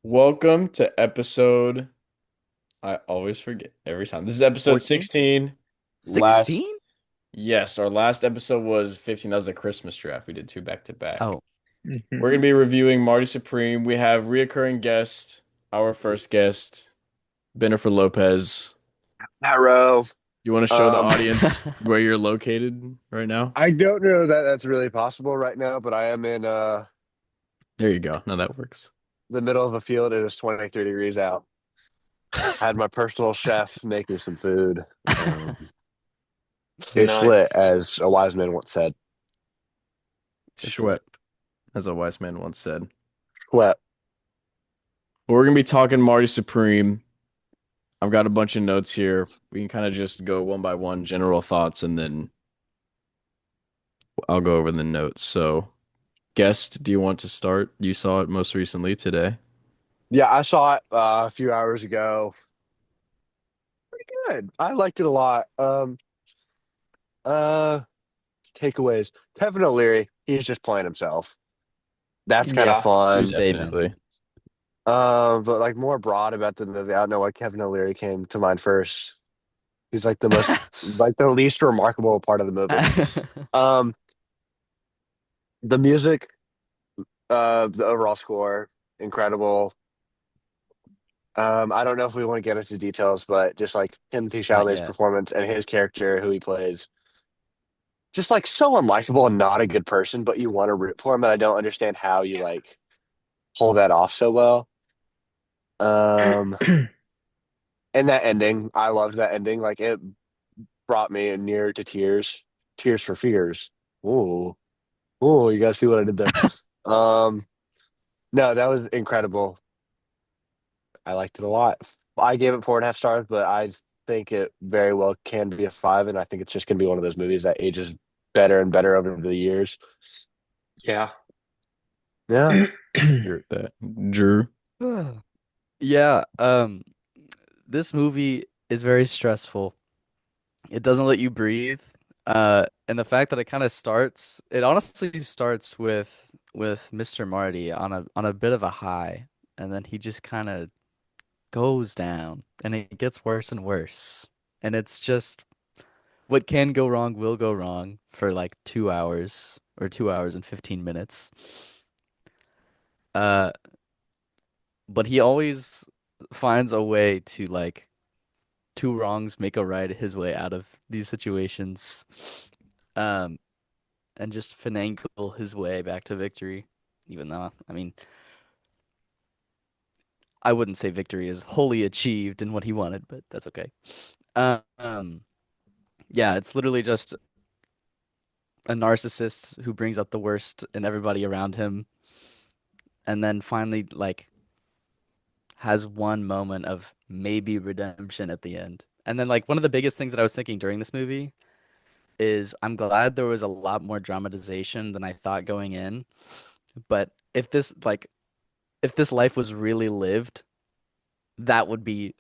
Welcome to episode. I always forget every time. This is episode 14? 16. 16? Last, yes, our last episode was 15. That was the Christmas draft. We did two back to back. Oh, We're Mhm. gonna be reviewing Marty Supreme. We have reoccurring guest, our first guest, Bennifer Lopez. Arrow. You want to show the Um, audience where you're located right now? I don't know that that's really possible right now, but I am in There you go. No, that works. the middle of a field. It is 23 degrees out. I had my personal chef make me some food. Um, it's lit, Nice. as a wise man once said. it's Schwet, lit. as a wise man once said. Sweat. But we're gonna be talking Marty Supreme. I've got a bunch of notes here. We can kind of just go one by one, general thoughts, and then I'll go over the notes. So, guest, do you want to start? You saw it most recently today. Yeah, I saw it a few hours ago. Good. I liked it a lot. Uh, Takeaways. Kevin O'Leary, he's just playing himself. That's kind of Yeah. True fun. statement. Definitely. But like more broad about the movie, I don't know why Kevin O'Leary came to mind first. He's like the most, like the least remarkable part of the movie. Um, the music, the overall score, incredible. I don't know if we want to get into details, but just like Timothy Not Chalamet's yet. performance and his character, who he plays, just like so unlikable and not a good person, but you want to root for him, and I don't understand how you like pull that off so well. Um, and that ending, I loved that ending. Like it brought me near to tears, tears for fears. Ooh, ooh, you guys see what I did there? Um, no, that was incredible. I liked it a lot. I gave it 4.5 stars, but I think it very well can be a five, and I think it's just gonna be one of those movies that ages better and better over the years. Yeah. Yeah. Agree with that. Drew. Yeah, this movie is very stressful. It doesn't let you breathe. And the fact that it honestly starts with Mr. Marty on a bit of a high, and then he just kind of goes down, and it gets worse and worse. And it's just what can go wrong will go wrong for like 2 hours or 2 hours and 15 minutes. Uh, but he always finds a way to like two wrongs make a right his way out of these situations. Um, and just finagle his way back to victory. Even though, I mean, I wouldn't say victory is wholly achieved in what he wanted, but that's okay. Um, yeah, it's literally just a narcissist who brings out the worst in everybody around him, and then finally, like, has one moment of maybe redemption at the end. And then, like, one of the biggest things that I was thinking during this movie is I'm glad there was a lot more dramatization than I thought going in. But if this life was really lived, that would be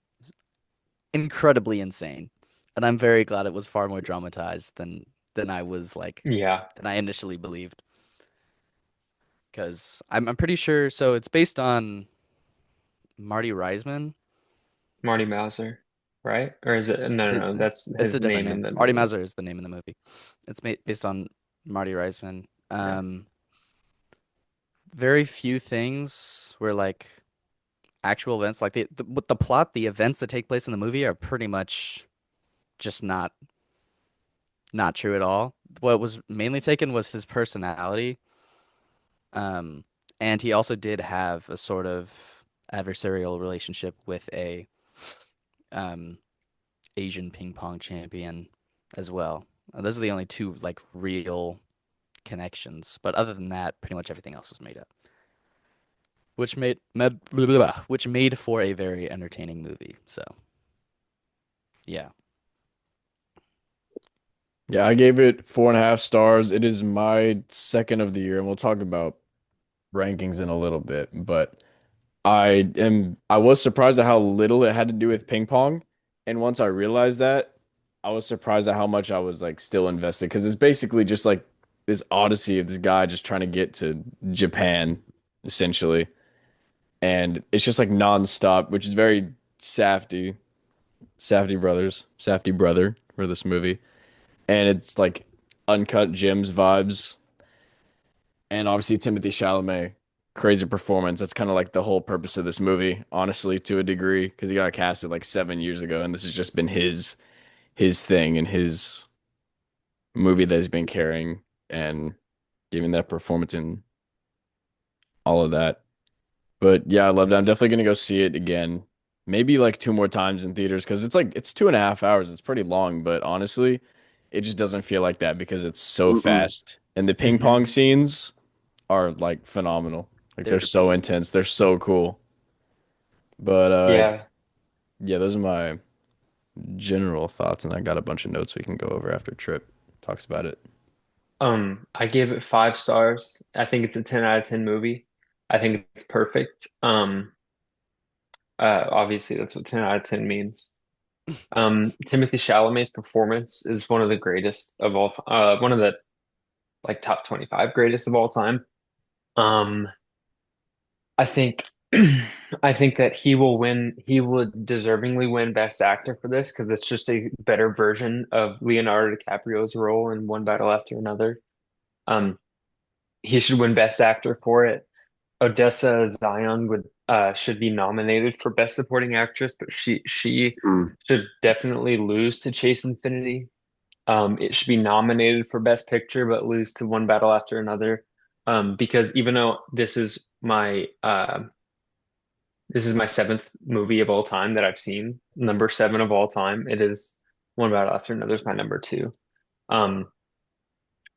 incredibly insane. And I'm very glad it was far more dramatized than I was like Yeah. than I initially believed. Because I'm pretty sure so it's based on Marty Reisman. Marty Mauser, right? Or is it? No, no, It, no. That's it's a his different name in name. the Marty movie. Mauser is the name of the movie. It's based on Marty Reisman. Yeah. Very few things were like actual events. Like with the plot, the events that take place in the movie are pretty much just not true at all. What was mainly taken was his personality. Um, and he also did have a sort of adversarial relationship with a um Asian ping pong champion as well. Those are the only two like real connections. But other than that, pretty much everything else was made up, which made for a very entertaining movie. So yeah, Yeah, I gave it 4.5 stars. It is my second of the year, and we'll talk about rankings in a little bit. But I was surprised at how little it had to do with ping pong. And once I realized that, I was surprised at how much I was like still invested because it's basically just like this odyssey of this guy just trying to get to Japan, essentially. and it's just like nonstop, which is very Safdie, Safdie brother for this movie, and it's like uncut gems vibes, and obviously Timothy Chalamet, crazy performance. That's kind of like the whole purpose of this movie, honestly, to a degree, because he got casted like 7 years ago, and this has just been his thing and his movie that he's been carrying and giving that performance and all of that. But yeah, I loved it. I'm definitely gonna go see it again. Maybe like two more times in theaters because it's like it's 2.5 hours. It's pretty long, but honestly, it just doesn't feel like that because it's so Mm-mm. fast. And the ping Hmm. pong scenes are like phenomenal. Like they're They're so intense. They're so cool. But Yeah. yeah, those are my general thoughts, and I got a bunch of notes we can go over after Trip talks about it. I gave it 5 stars. I think it's a 10 out of 10 movie. I think it's perfect. Obviously that's what 10 out of 10 means. Timothy Chalamet's performance is one of the greatest of all, one of the like top 25 greatest of all time. Um, I think I think that he would deservingly win Best Actor for this because it's just a better version of Leonardo DiCaprio's role in One Battle After Another. Um, he should win Best Actor for it. Odessa Zion would should be nominated for Best Supporting Actress, but she Mm. should definitely lose to Chase Infinity. It should be nominated for Best Picture, but lose to One Battle After Another. Because even though this is my seventh movie of all time that I've seen, number seven of all time, it is One Battle After Another is my number two. Um,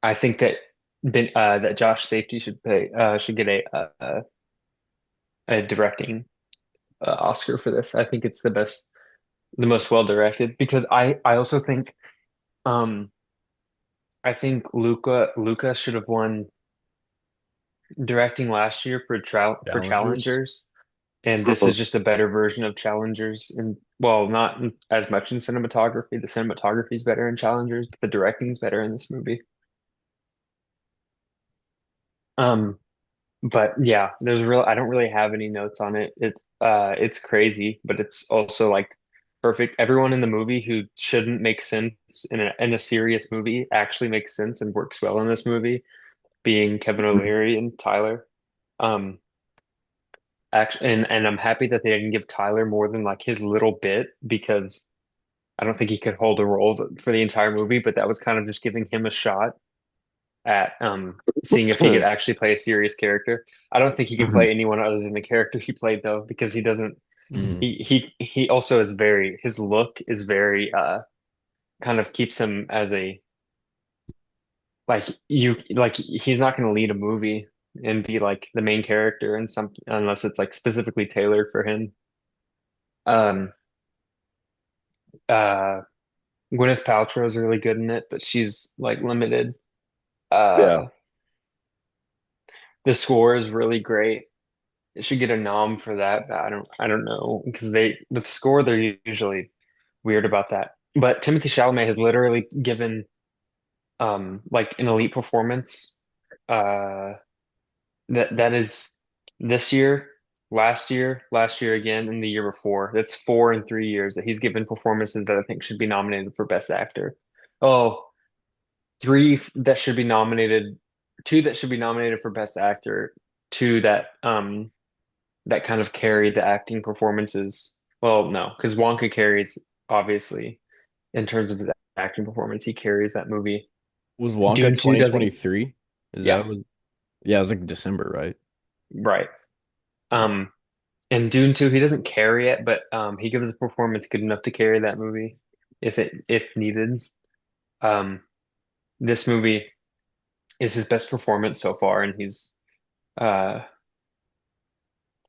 I think that that Josh Safety should get a directing Oscar for this. I think it's the best, the most well directed because I also think um Luca should have won directing last year for Challengers. Challengers, and this is just a better version of Challengers. And well, not as much in cinematography. The cinematography is better in Challengers, but the directing is better in this movie. Um, but yeah, I don't really have any notes on it. It's crazy, but it's also like perfect. Everyone in the movie who shouldn't make sense in a serious movie actually makes sense and works well in this movie, being Kevin O'Leary and Tyler. Um, and I'm happy that they didn't give Tyler more than like his little bit because I don't think he could hold a role for the entire movie, but that was kind of just giving him a shot at seeing if he could actually play a serious character. I don't think he can Mhm. play anyone other than the character he played though, because he doesn't Hmm. he also is very his look is very kind of keeps him as a like he's not going to lead a movie and be like the main character in some unless it's like specifically tailored for him. Um uh Gwyneth Paltrow is really good in it, but she's like limited. Yeah. Uh the score is really great. It should get a nom for that, but I don't know because they with the score they're usually weird about that. But Timothy Chalamet has literally given like an elite performance uh that is this year, last year again, and the year before. That's 4 in 3 years that he's given performances that I think should be nominated for Best Actor. Oh, that should be nominated, two that should be nominated for Best Actor, two that kind of carry the acting performances. Well, no, because Wonka carries obviously in terms of his acting performance, he carries that movie. Was Wonka Dune 2 doesn't, 2023? Is yeah, that what? Yeah, it was like December, right? right. Yeah. Um, and Dune 2, he doesn't carry it, but he gives a performance good enough to carry that movie if needed. Um, this movie is his best performance so far, uh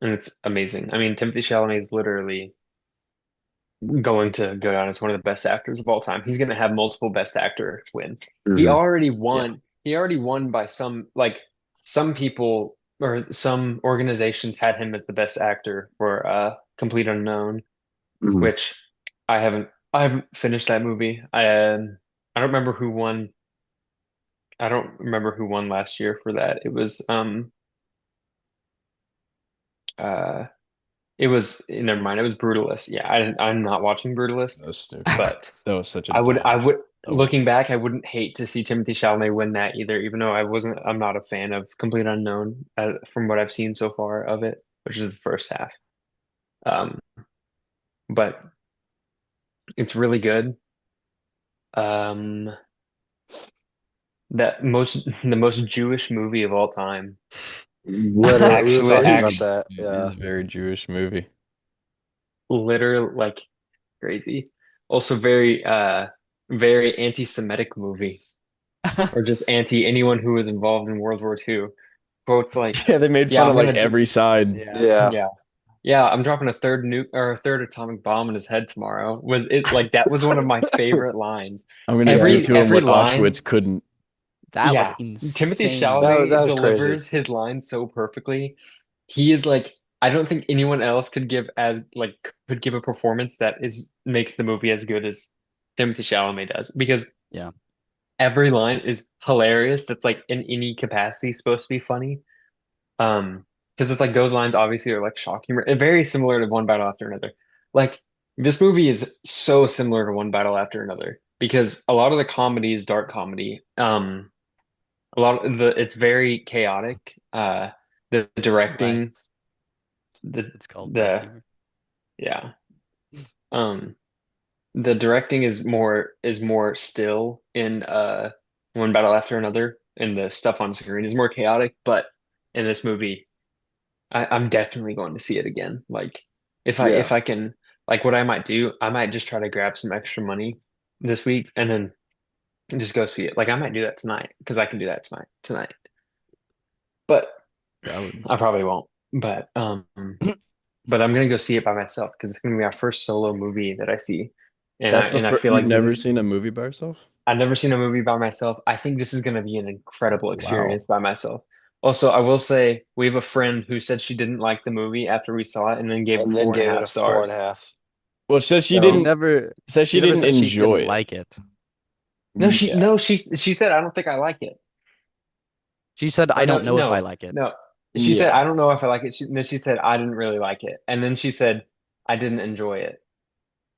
and it's amazing. I mean, Timothy Chalamet is literally going to go down as one of the best actors of all time. He's going to have multiple best actor wins. Hmm. Yeah. He already won by some people or some organizations had him as the best actor for Complete Unknown, Hmm. which I haven't finished that movie. I don't remember who won. I don't remember who won last year for that. It was Uh, it was never mind. It was Brutalist. Yeah, I'm not watching That Brutalist, was stupid. but That was such a I dumb. would Oh, looking back, I wouldn't hate to see Timothy Chalamet win that either. Even though I'm not a fan of Complete Unknown from what I've seen so far of it, which is the first half. Um, but it's really good. Um, the most Jewish movie of all time. Literally, we were Actually, talking about actually, that. it is Yeah. a very Jewish movie. literally like crazy. Also very anti-Semitic movie, or just anti anyone who was involved in World War II. Quotes like, Yeah, they made "Yeah, fun of I'm like gonna, every side. Yeah. Yeah. yeah, yeah, I'm dropping a third nuke or a third atomic bomb in his head tomorrow." Was it like that was one of my favorite lines. I'm gonna Yeah. do to him Every what line, Auschwitz couldn't. That was yeah. Timothy insane. That Chalamet was crazy. delivers his lines so perfectly. He is like, I don't think anyone else could give a performance that is makes the movie as good as Timothy Chalamet does, because Yeah. every line is hilarious. That's like in any capacity supposed to be funny. Because it's like those lines obviously are like shock humor, very similar to One Battle After Another. Like this movie is so similar to One Battle After Another because a lot of the comedy is dark comedy. A lot of the it's very chaotic. The Right. directing, the It's called dark the humor. yeah. Um, the directing is more still in One Battle After Another, and the stuff on screen is more chaotic. But in this movie, I'm definitely going to see it again. Like Yeah. if I can, like what I might do, I might just try to grab some extra money this week and then just go see it. Like I might do that tonight because I can do that tonight. But I would. I probably won't. But I'm gonna go see it by myself because it's gonna be our first solo movie that I see, That's the and I first. feel You've like this never is seen a movie by yourself? I've never seen a movie by myself. I think this is gonna be an incredible Wow. experience by myself. Also, I will say we have a friend who said she didn't like the movie after we saw it and then gave it And then four and a gave it half a four and a stars. half. Well, it says she She So didn't. never Says she she never didn't said she enjoy didn't it. like it. Yeah. No, she said I don't think I like it. She said Or I don't know if I no, like it. no. She said Yeah. I don't know if I like it. Then she said I didn't really like it, and then she said I didn't enjoy it,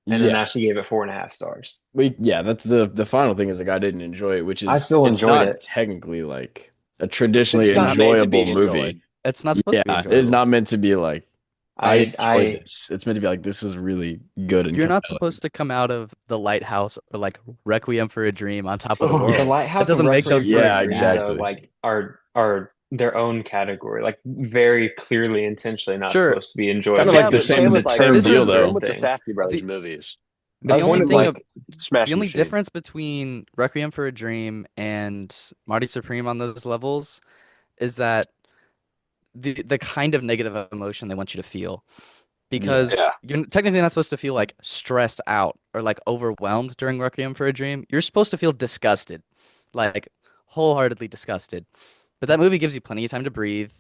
and then Yeah. now she gave it four and a half stars. Yeah, that's the final thing is like I didn't enjoy it, which I is still it's enjoyed not it. technically like a traditionally it's not made to enjoyable be movie. enjoyed. It's not supposed Yeah, to be it is enjoyable. not meant to be like I I enjoyed I this. It's meant to be like this is really good and You're not compelling. supposed to come out of The Lighthouse or like Requiem for a Dream on top of the Oh, The world. That Lighthouse and doesn't make Requiem those for a Yeah, movies Dream bad. though, exactly. like are their own category, like very clearly intentionally not Sure. supposed to be Kind enjoyed. of Like like Yeah, the but same same with the like same this terms deal mean is same though. with the something. Safdie brothers the movies. the Other only than thing like of the Smashing only Machine. difference between Requiem for a Dream and Marty Supreme on those levels is that the kind of negative emotion they want you to feel. Yeah. Yeah. Because you're technically not supposed to feel like stressed out or like overwhelmed during Requiem for a Dream. You're supposed to feel disgusted, like wholeheartedly disgusted. But that movie gives you plenty of time to breathe.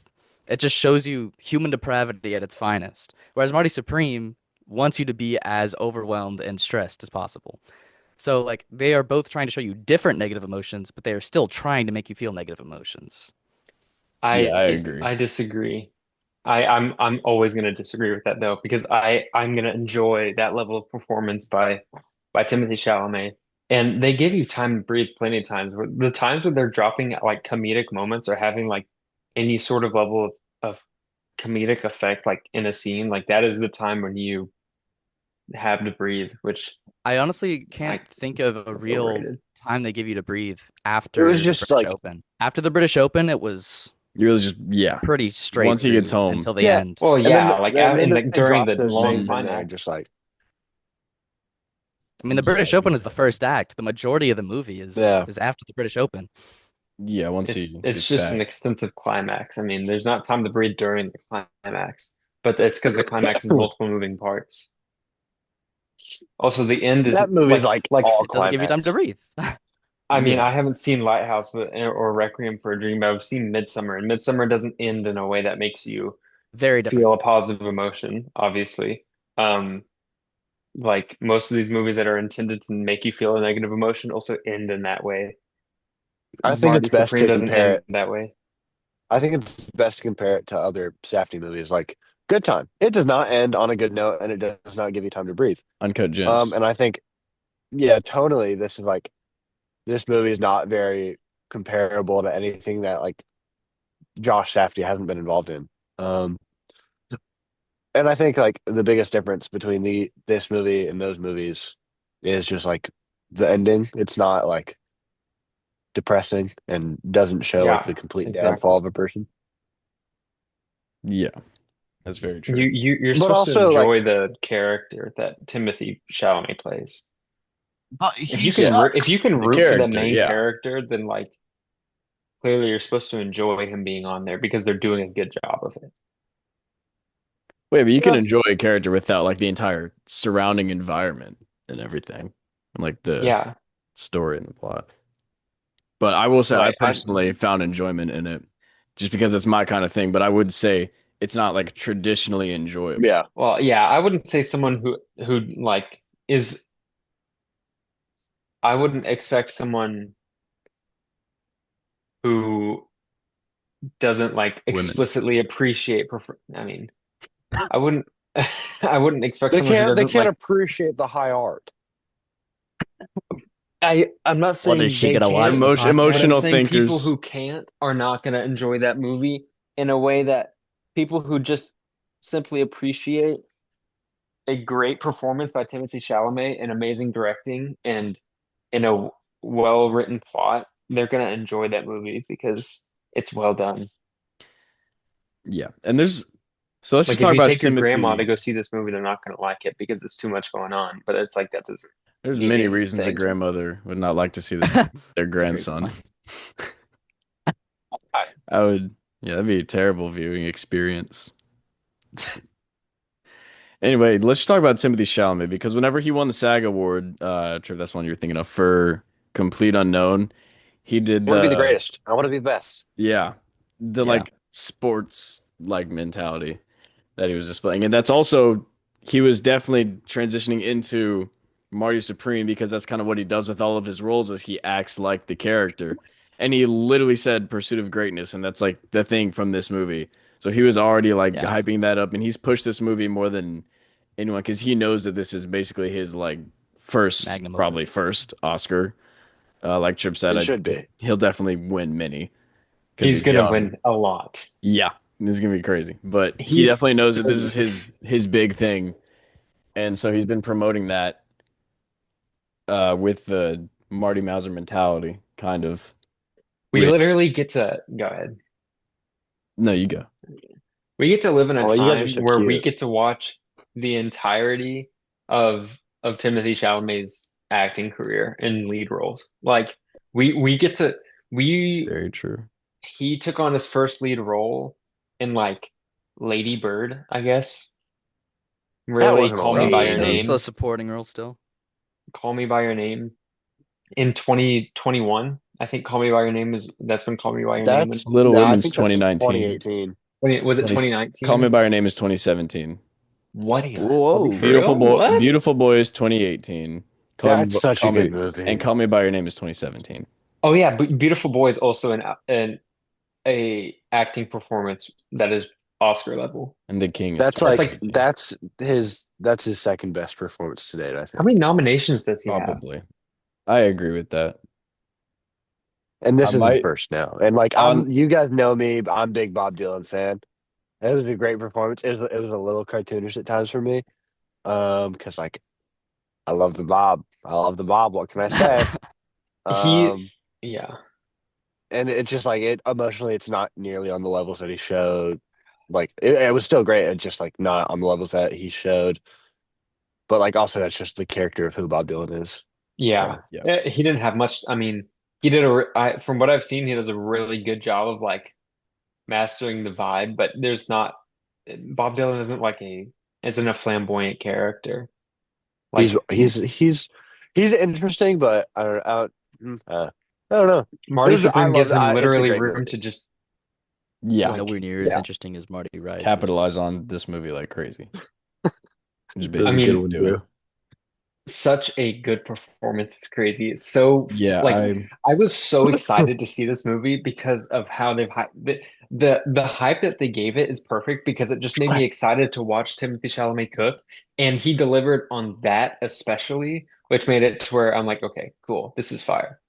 It just shows you human depravity at its finest. Whereas Marty Supreme wants you to be as overwhelmed and stressed as possible. So like they are both trying to show you different negative emotions, but they are still trying to make you feel negative emotions. Yeah, I agree. I disagree. I'm always going to disagree with that though because I'm going to enjoy that level of performance by Timothy Chalamet, and they give you time to breathe plenty of times. The times where they're dropping like comedic moments or having like any sort of level of comedic effect like in a scene, like that is the time when you have to breathe, which I honestly I can't think of a that's real overrated. time they give you to breathe It was after the just British like Open. After the British Open, it was You really just yeah. pretty straight Once he gets through home, until the yeah. end. Well, And then yeah, like and out then in the they during dropped the those long things in there just climax. like I mean, the yeah, British Open is the first act. The majority of the movie yeah. is after the British Open. yeah, once he It's gets just an back. extensive climax. I mean, there's not time to breathe during the climax, but it's because the climax is multiple moving parts. Also, the end is That movie's like like all It doesn't give you time to climax. breathe. I mean, Yeah. I haven't seen Lighthouse or Requiem for a Dream, but I've seen Midsummer, and Midsummer doesn't end in a way that makes you Very different. feel a positive emotion, obviously. Um, like most of these movies that are intended to make you feel a negative emotion also end in that way. I think it's Marty best Supreme to doesn't compare end it. that way. I think it's best to compare it to other Safdie movies. Like good time. It does not end on a good note, and it does not give you time to breathe. Uncut Gems. And I think, yeah, tonally, this movie is not very comparable to anything that like Josh Safdie hasn't been involved in. Um, and I think like the biggest difference between the this movie and those movies is just like the ending. It's not like depressing and doesn't show like the Yeah, complete exactly. downfall of a person. Yeah, that's very You true. you you're But supposed to also like, enjoy the character that Timothy Chalamet plays. but If he you can Yeah, if you sucks. can the root for the character. main Yeah. character, then like clearly you're supposed to enjoy him being on there because they're doing a good job of it. Wait, but you can Yeah, enjoy a character without like the entire surrounding environment and everything, and like the Yeah, story and the plot. But I will say I right. personally found enjoyment in it just because it's my kind of thing. But I would say it's not like traditionally enjoyable. yeah. Well, yeah, I wouldn't say someone who like is I wouldn't expect someone who doesn't like Women. explicitly appreciate prefer I mean, I wouldn't I wouldn't expect someone who They doesn't can't like appreciate the high art. I'm not What is saying she they gonna watch can't, the but I'm Emotional podcast? saying people thinkers. who can't are not going to enjoy that movie in a way that people who just simply appreciate a great performance by Timothy Chalamet and amazing directing and in a well-written plot, they're going to enjoy that movie because it's well done. Yeah, and there's so let's just Like if talk you about take your grandma to Timothy. go see this movie, they're not going to like it because it's too much going on. But it's like that doesn't There's mean many reasons a anything. grandmother would not like to see their That's a great grandson. point. I would, yeah, that'd be a terrible viewing experience. Anyway, let's just talk about Timothy Chalamet because whenever he won the SAG Award, I'm sure that's one you're thinking of for Complete Unknown. He did I want to be the the greatest. I want to be the best. yeah, the Yeah. like sports like mentality that he was displaying. And that's also he was definitely transitioning into Marty Supreme because that's kind of what he does with all of his roles is he acts like the character. And he literally said Pursuit of Greatness, and that's like the thing from this movie. So he was already like Yeah. hyping that up, and he's pushed this movie more than anyone because he knows that this is basically his like first, Magnum probably opus. first Oscar. Like Trip said, It should be. he'll definitely win many because He's he's going to young. win a lot. Yeah, this is gonna be crazy. But he He's definitely knows that this is his big thing, and so he's been promoting that with the Marty Mauser mentality, kind of. we With literally get to go ahead. no, you go. We get to live in a Oh, you guys are time so where we cute. get to watch the entirety of Timothy Chalamet's acting career in lead roles. Like we get to we Very true. he took on his first lead role in like Lady Bird, I guess. That Really, wasn't a Call Me by lead. Your That was a Name. supporting role still. Call Me by Your Name in 2021. I think Call Me by Your Name is that's when Call Me by Your Name That's and Little no, I Women's think that's 2019. 2018. was it 20, Call Me 2019? by Your Name is 2017. What I'll be Whoa. for real. What? Beautiful Boy is 2018. That's such a good And movie. Call Me by Your Name is 2017. Oh yeah, but Beautiful Boy is also an a acting performance that is Oscar level. And The King is That's That's like like 2018. that's his second best performance to date, I how think. many nominations does he have? Probably. I agree with that. And I this is his might first now. And like on you guys know me, I'm a big Bob Dylan fan. It was a great performance. It was a little cartoonish at times for me. Because like I love the Bob. I love the Bob. What can I say? He, Um, yeah, and it's just like it emotionally, it's not nearly on the levels that he showed. Like it was still great. It's just like not on the levels that he showed. But like also that's just the character of who Bob Dylan is. yeah. right. Yeah. He didn't have much. I mean, he did from what I've seen, he does a really good job of like mastering the vibe. But there's not Bob Dylan isn't a flamboyant character. He's Like he's he's he's interesting, but I don't know. It Marty was I Supreme love gives him it's a literally great room to movie. just Yeah. Nowhere like, near as Yeah, interesting as Marty Rice, but Capitalize on this movie like crazy. Which is this I is a basically good what mean, he's one too. doing. such a good performance. It's crazy. It's so Yeah, like I I was so excited to see this movie because of how the hype that they gave it is perfect because it just made me excited to watch Timothy Chalamet cook, and he delivered on that especially, which made it to where I'm like, okay, cool, this is fire.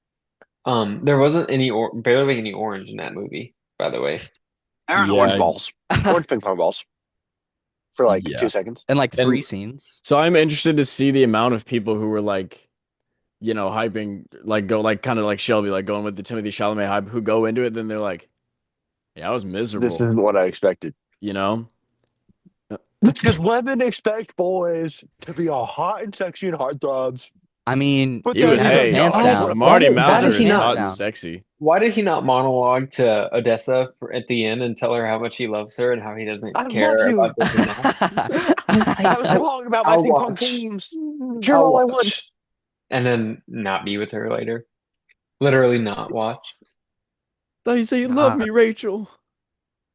There wasn't any or barely any orange in that movie, by the way. There's orange Yeah, balls, orange ping pong balls for like yeah. 2 seconds. And like And 3 scenes. so I'm interested to see the amount of people who were like, hyping, like go like kind of like Shelby, like going with the Timothy Chalamet hype, who go into it, then they're like, yeah, I was This miserable, isn't what I expected. you know? Because women expect boys to be all hot and sexy and heartthrobs. I mean, But He he that was, has his isn't hey, pants always down. what Marty why Has Malzer his did he is pants not? hot and down. sexy. Why did he not monologue to Odessa at the end and tell her how much he loves her and how he doesn't I love care about you. this and that? I was wrong about my I'll ping pong watch. teams. Here's I'll all I want. watch. And then not be with her later. Literally not watch. Thought you said you love God, me, Rachel.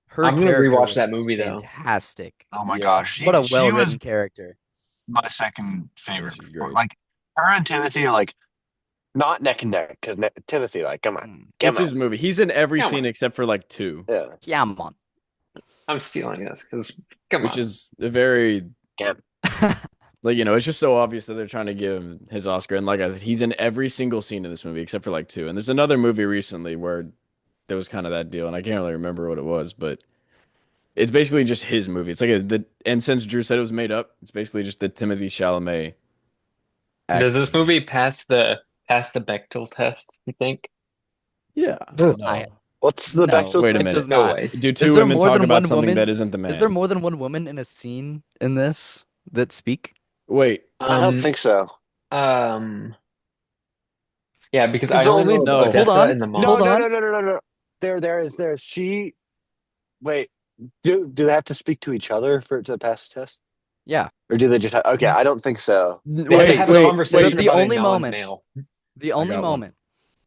her I'm gonna character rewatch was that movie though. fantastic. Oh my Yeah, gosh, What a she was well-written character. my second yeah, favorite. she's great. Like her and Timothy are like not neck and neck because Timothy, like, come on, Mm. come It's on, his movie. He's in every Come scene on. except for like two, yeah, Come on. I'm stealing this because come which on. is a very come. like it's just so obvious that they're trying to give him his Oscar. And like I said, he's in every single scene in this movie except for like two. And there's another movie recently where there was kind of that deal, and I can't really remember what it was, but it's basically just his movie. It's like and since Drew said it was made up, it's basically just the Timothy Chalamet Does acting this movie. movie pass the Bechdel test, you think? Yeah, I no, What's the No, Bechtel wait a it test? does minute. No not. way. Do Is two there women more talk than about one something that woman? isn't the Is there man? more than one woman in a scene in this that speak? Wait, I don't think so. Um, yeah, because Because I the only only know no. Hold Odessa on. and the no Hold mom. no on. no no no no no. There is she. Wait, do they have to speak to each other for it to pass the test, Yeah. or do they just okay? I don't think so. They have to Wait, have a So wait. conversation the about a only moment, non-male. the I only got one. moment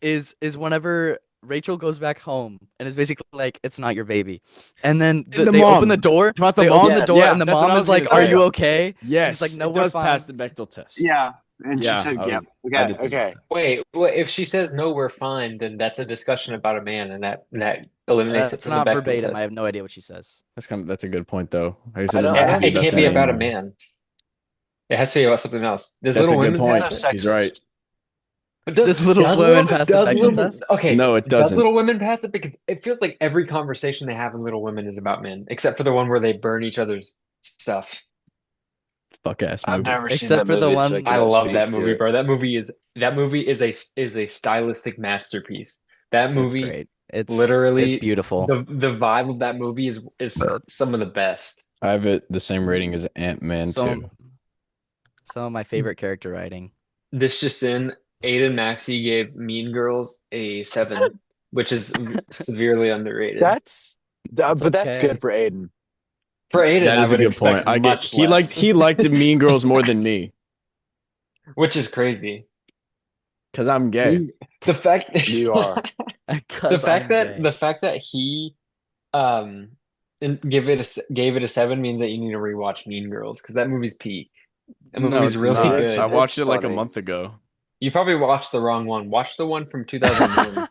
is whenever Rachel goes back home and is basically like, "It's not your baby," and then And the they open the mom. door. About the They mom? open the Yes. door, Yeah, and the that's what mom I is was gonna like, "Are say. you okay?" And he's like, Yes, "No, it we're does pass fine." the Bechdel test. Yeah, and she Yeah, said, "Yep, I okay, did think okay." Wait, well, if she says no, we're fine, then that's a discussion about a man, and that eliminates it It's from the not Bechdel verbatim. I test. have no idea what she says. that's a good point though. I guess it I doesn't don't. have to I be It about can't the be man. about a man. It has to be about something else. Does That's a Little good Women This pass point. is it? He's right. sexist. But This little woman passed the Bechdel test. Okay, No, it does doesn't. Little Women pass it? Because it feels like every conversation they have in Little Women is about men, except for the one where they burn each other's stuff. Fuck ass I've movie. never seen Except that for the movie, so I one. I cannot love speak that to movie, it. bro. That movie is a stylistic masterpiece. That It's movie, great. It's literally, beautiful. the vibe of that movie is some of the best. I have it the same rating as Ant-Man Some 2. some of my favorite character writing. This just in, Aiden Maxey gave Mean Girls a 7, which is severely underrated. That's But that's good okay. for Aiden. For Aiden, That I is a would good point. expect I get much less, he liked Mean Girls more than me which is crazy. because I'm gay. The fact You are. the Because fact I'm that gay. he um gave it a 7 means that you need to rewatch Mean Girls because that movie's peak. That No, movie's it's really It- not. it's I good. watched it's it like a funny. month ago. You probably watched the wrong one. Watch the one from 2001,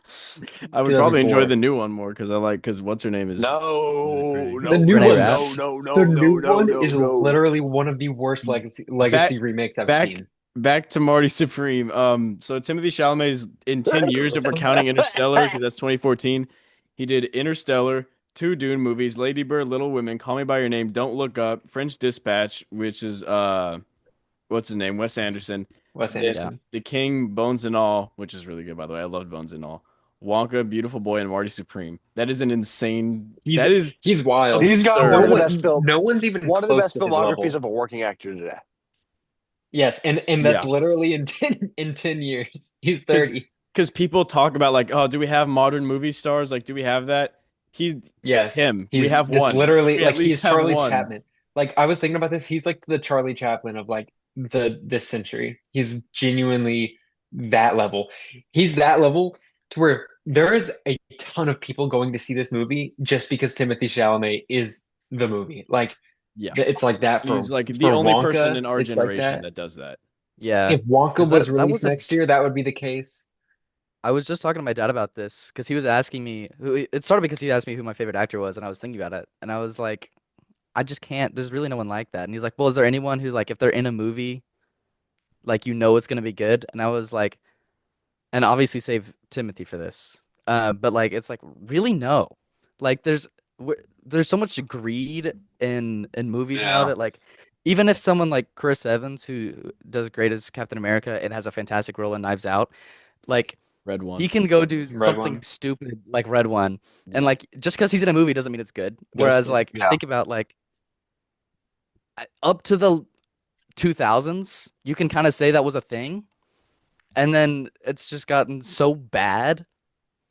I would probably enjoy 2004. the new one more because what's her name is really No, pretty. The no, new Renee no, one, no, Rapp. no, the no, new no, no, one no, is no. literally one of the worst legacy Back remakes I've back seen. back to Marty Supreme. So Timothy Chalamet's in 10 years if we're counting Interstellar because that's 2014. He did Interstellar, two Dune movies, Lady Bird, Little Women, Call Me by Your Name, Don't Look Up, French Dispatch, which is what's his name? Wes Anderson. Wes The, Yeah. Anderson. the King, Bones and All, which is really good by the way. I loved Bones and All. Wonka, Beautiful Boy, and Marty Supreme. That is an insane. He's That is he's wild. He's got No one of the absurd. best one, no one's even one of the close best to his filmographies level. of a working actor today. Yes, and that's Yeah, literally in 10 years. He's because 30. people talk about like, oh, do we have modern movie stars? Like, do we have that? He, Yes, him. We have it's one. literally We at like least he's have Charlie one. Chaplin. Like I was thinking about this, he's like the Charlie Chaplin of like this century. He's genuinely that level. He's that level to where there is a ton of people going to see this movie just because Timothy Chalamet is the movie. Like Yeah, it's like that he's like the for only person Wonka, in our it's like generation that. that does that. Yeah. If Wonka Because was that released was a next year, that would be the case. I was just talking to my dad about this because he was asking me it started because he asked me who my favorite actor was, and I was thinking about it, and I was like, I just can't. There's really no one like that. And he's like, well, is there anyone who like if they're in a movie, like it's gonna be good? And I was like, and obviously save Timothy for this. But like it's like really no. Like there's so much greed in movies now Yeah. that like even if someone like Chris Evans who does great as Captain America and has a fantastic role in Knives Out, like Red he one. can go do Red something one. stupid like Red One, and Yeah. like just because he's in a movie doesn't mean it's good. Whereas Ghosted. like Yeah. think about like up to the 2000s, you can kind of say that was a thing, and then it's just gotten so bad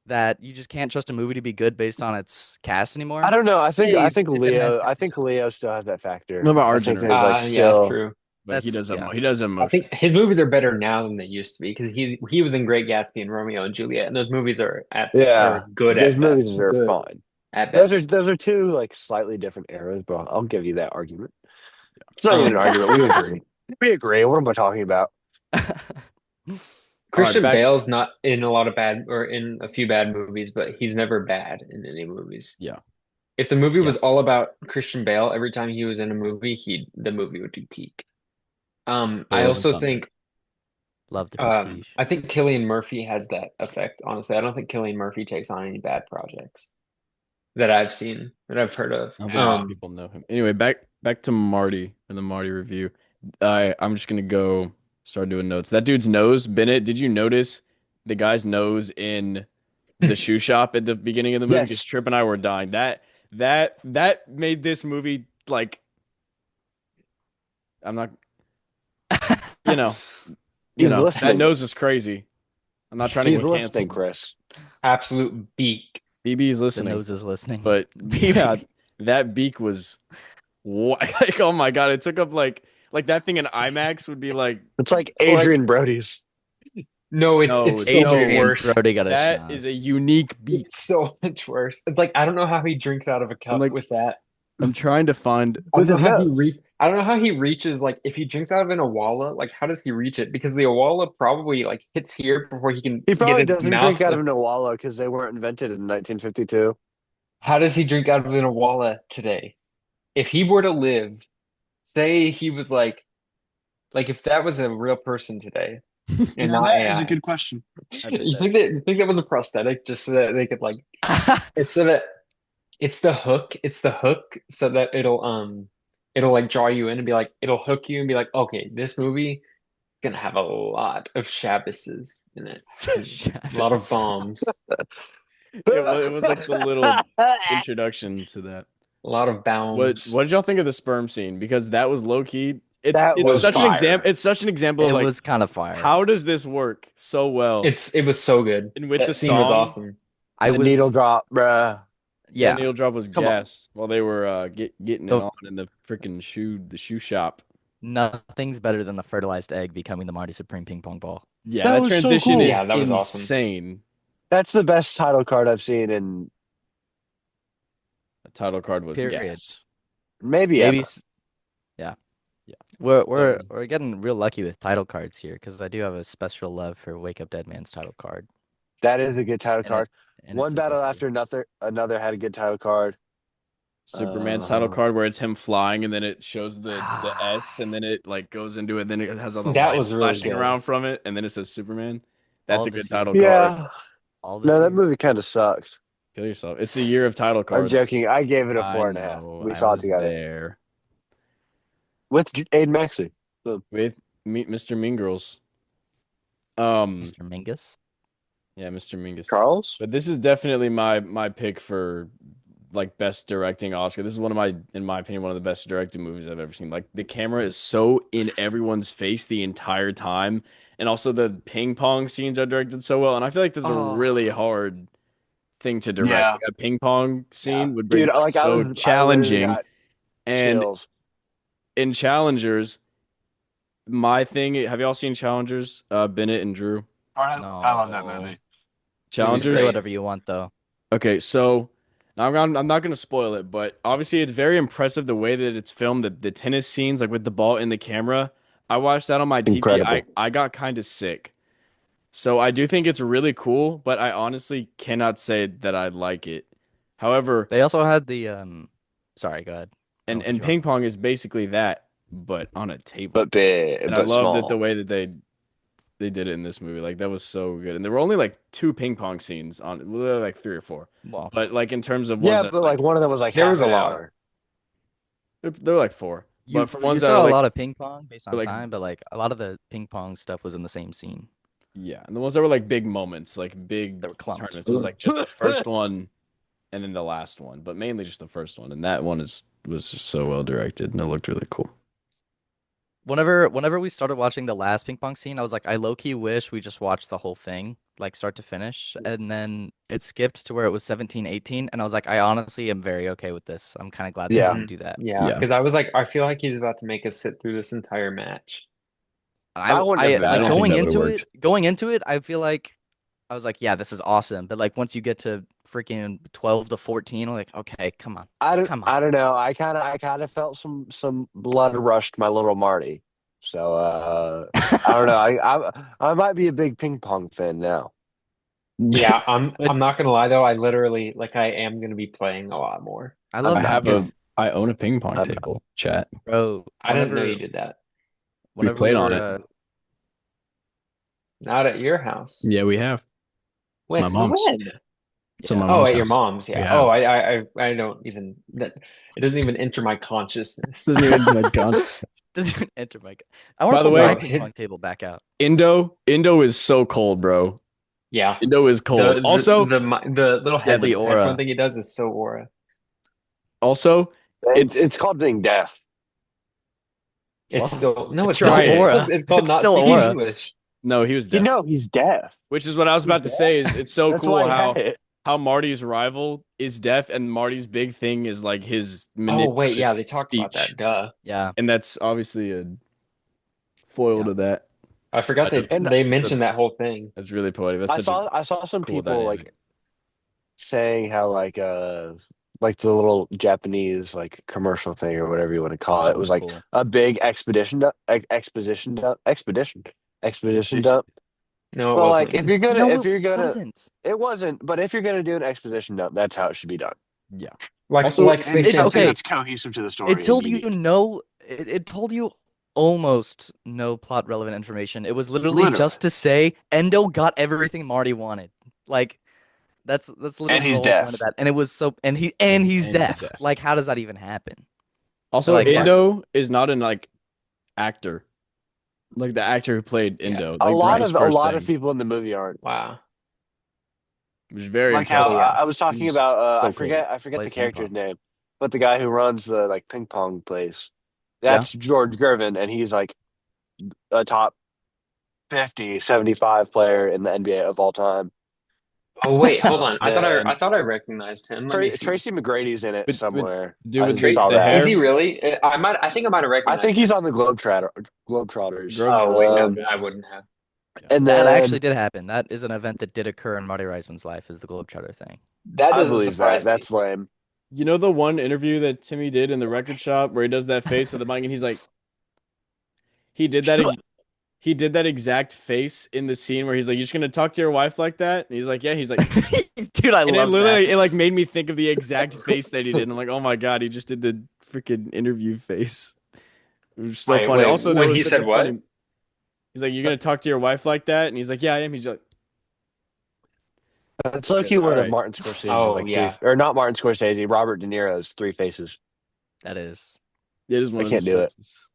that you just can't trust a movie to be good based on its cast I anymore, don't know. I save think if it has Leo. I Timothy think Chalamet. Leo still has that What factor. about I our think there's like generation? Yeah, still. true. But he That's does have yeah. he does have I emotion. think his movies are better now than they used to be because he was in Great Gatsby and Romeo and Juliet, and those movies are Yeah, good those at movies best. are Good fine. at best. Those are two like slightly different eras, but I'll give you that argument. It's not even an Um, argument. We agree. We agree. What am I talking about? All right, Christian back. Bale's not in a lot of bad or in a few bad movies, but he's never bad in any movies. Yeah, If the movie yeah. was all about Christian Bale, every time he was in a movie, he the movie would do peak. I Thor: also Thunder. think Love the Prestige. I think Cillian Murphy has that effect, honestly. I don't think Cillian Murphy takes on any bad projects that I've seen, that I've heard of. I don't think many Yeah. people know him. Anyway, back to Marty and the Marty review. I'm just gonna go start doing notes. That dude's nose, Bennett. Did you notice the guy's nose in the shoe shop at the beginning of the movie? Because Yes. Trip and I were dying. That made this movie like I'm not, you know, He's that listening. nose is crazy. I'm not trying to He's get listening, canceled. Chris. Absolute beak. BB is The listening, nose is listening. but yeah, BB. that beak was like oh my God, it took up like that thing in IMAX would be like It's like Like, Adrian Brody's. no, no, it's it's so much no. Adrian worse. Brody got a That is a schnoz. unique beak. It's so much worse. It's like I don't know how he drinks out of a I'm cup like with that. I'm trying to find I don't With know his how he nose. reach. I don't know how he reaches. Like, if he drinks out of an Awala, like, how does he reach it? Because the Awala probably like hits here before he can He get probably his doesn't drink mouth. out of an Awala because they weren't invented in 1952. How does he drink out of an Awala today? If he were to live, say he was like if that was a real person today and Now not that is a AI, good question. I bet you think that was a prosthetic just so that they could like it's so that it's the hook so that it'll like draw you in and be like it'll hook you and be like, okay, this movie is gonna have a lot of Shabbases in it. A lot of Shabbos. bombs, it was like the little introduction to that. a lot of What bombs. did y'all think of the sperm scene? Because that was low key. That It It's was was such an fire. example. It's such an example of It like was kind of fire. how does this work so well? It was so good. And with the That scene was song, awesome. I the needle was drop, bruh. that yeah. needle drop was Come on. gas while they were getting it The on in the freaking the shoe shop. Nothing's better than the fertilized egg becoming the Marty Supreme ping pong ball. Yeah, That that was so transition cool. is Yeah, that was awesome. insane. That's the best title card I've seen in The title card was Period. gas. maybe Maybe ever. s- yeah. Yeah. We're So we're we're getting real lucky with title cards here because I do have a special love for Wake Up Dead Man's title card, That is a good title and it card. in its One battle simplicity. after another had a good title card. Superman's title Uh, card where it's him flying and then it shows the S and then it like goes into it, then it has all the That lights was really flashing good. around from it, and then it says Superman. That's All a good this year. title card. yeah. All No, this that year. movie kind of sucked. Kill yourself. It's a year of title I'm cards. joking. I gave it a I 4.5. know. We I saw it was together there with Aiden Maxey. So, with Mr. Mean Girls. Um, Mr. Mingus. yeah, Mr. Mingus. Charles? But this is definitely my pick for like best directing Oscar. This is one of my, in my opinion, one of the best directed movies I've ever seen. Like the camera is so in everyone's face the entire time, and also the ping pong scenes are directed so well. And I feel like this is a Oh, really hard thing to direct. yeah. Like a ping pong Yeah. scene would be Dude, like like so I literally challenging. got And chills. in Challengers, my thing. Have y'all seen Challengers? Bennett and Drew. I love that No. movie. You can Movie's say Challengers. great. whatever you want though. Okay, so now I'm not gonna spoil it, but obviously it's very impressive the way that it's filmed, the tennis scenes, like with the ball in the camera. I watched that on my TV. I Incredible. I got kind of sick So I do think it's really cool, but I honestly cannot say that I like it. However, They also had the sorry, go ahead. and I'll cut and you off. ping pong is basically that, but on a table. but big, And I but love that the small. way that they did it in this movie. Like that was so good. And there were only like two ping pong scenes on literally like three or four. Well, But like in terms of ones Yeah, that but like like one of them was like There half was a an lot. hour. they're like four. But for you ones that are saw a like lot of ping pong based on like time, but like a lot of the ping pong stuff was in the same scene. yeah, and the ones that were like big moments, like big They were clumped. tournaments was like just the first one and then the last one, but mainly just the first one. And that one is was just so well directed and it looked really cool. Whenever we started watching the last ping pong scene, I was like, I low key wish we just watched the whole thing, like start to finish. And then it skipped to where it was 17, 18, and I was like, I honestly am very okay with this. I'm kind of glad they Yeah, didn't do that. Yeah, Yeah. because I was like, I feel like he's about to make us sit through this entire match. I wouldn't have I Like don't think been. that would have worked. going into it, I feel like I was like, yeah, this is awesome. But like once you get to freaking 12 to 14, I'm like, okay, come on. Come on. I don't know. I kind of felt some blood rushed my little Marty. So I don't know. I might be a big ping pong fan now. Yeah, But I'm not gonna lie though, I literally like I am gonna be playing a lot more. I I'm love I ping have pong. a Because I own a ping pong I'm table, chat. Bro, I didn't know you did that. We've whenever we played on were it. Not at your house. Yeah, we have. My mom's. When? It's at my yeah. Oh, mom's at your house. mom's, We yeah. Oh, have. I don't even that it doesn't even enter my consciousness. Doesn't even like gone. Doesn't even enter my. I want to By the pull way, my Bro, ping pong table back out. Indo is so cold, bro. yeah. Indo is cold. Also, The little Deadly headphone aura. thing he does is so aura. also, it's it's called being deaf. It's Well, still no, it's it's still try not. it. aura. It's called It's not still speaking He's aura. English. No, he was you deaf. know he's deaf. Which is what I was He's about to say. deaf. Is it's so That's cool why he had it. how Marty's rival is deaf, and Marty's big thing is like his Oh wait, manipulative yeah, they talked about speech, that. Duh. Yeah, and that's obviously a foil yeah. to that. I I forgot don't, And they that's, a, mentioned that whole thing. that's really poetic. That's such a I saw some cool people dynamic. like saying how like the little Japanese like commercial thing or whatever you want to call it, That it was was like cool. a big expedition dump. No, it But like wasn't. No, if it you're gonna wasn't. it wasn't, but if you're gonna do an expedition dump, that's how it should be done. Yeah. Also, Like And Space It's Jam something 2. okay. that's cohesive to the It story and told you unique. no. It told you almost no plot relevant information. It was literally Literally. just to say Endo got everything Marty wanted. Like that's And literally the he's whole point of deaf. that. And it was so. And he's and he's deaf. deaf. Like how does that even happen? Or Also, like Yeah. what? Indo is not an like actor, like the actor who played Yeah. Indo. Like this is his A first lot of thing, people in the movie aren't. Wow. which is very Like how Oh impressive. yeah. I was It talking was about so cool. I forget the Plays ping character's pong. name, but the guy who runs the like ping pong place. Yeah. That's George Gervin, and he's like a top 50, 75 player in the NBA of all time. Oh wait, hold on. Tough, I man. thought I recognized him. Let me see. Tracy McGrady's in it But somewhere. dude I with just Tra saw the that. is he hair, really? I think I might have I think recognized he's him. on the Globetrotters. Grove. Oh wait, no, I wouldn't have. Yeah. And That actually then did happen. That is an event that did occur in Marty Reisman's life, is the Globetrotter thing. That I doesn't believe that. surprise me. That's lame. You know the one interview that Timmy did in the record shop where he does that face with the mic and he's like, he did that. He did that exact face in the scene where he's like, "You're just gonna talk to your wife like that?" And he's like, "Yeah." He's like, Dude, I and it love that. literally it like made me think of the exact face that he did. And I'm like, "Oh my God, he just did the freaking interview face." It was so funny. Wait, Also, there when was he such a said what? funny. He's like, "You're gonna talk to your wife like that?" And he's like, "Yeah, I am." He's like, It's like "Okay, you all one of right." Martin Scorsese's Oh like three, yeah. or not Martin Scorsese, Robert De Niro's Three Faces. That is. It is I one of can't his do it. faces.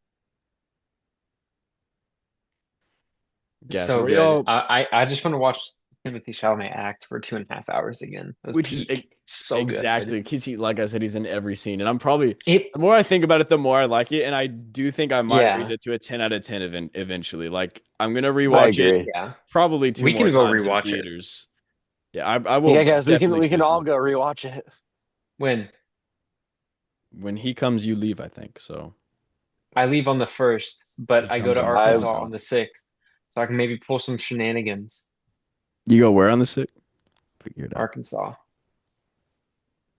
Gas. So Were good. y'all? I just want to watch Timothy Chalamet act for 2.5 hours again. It was Which is peak. So good. exactly because he, like I said, he's in every scene, and I'm probably It the more I think about it, the more I like it, and I do think I might raise yeah. it to a 10 out of 10 eventually. Like I'm gonna I rewatch it agree. Yeah. probably two We more can go times in rewatch it. theaters. Yeah, I will Yeah, guys, definitely we say can all so. go rewatch it. When When he comes, you leave. I think so. I leave on the 1st, He but I go comes to on the I've Arkansas second. on the 6th, so I can maybe pull some shenanigans. You go where on the sixth? Figure it out. Arkansas.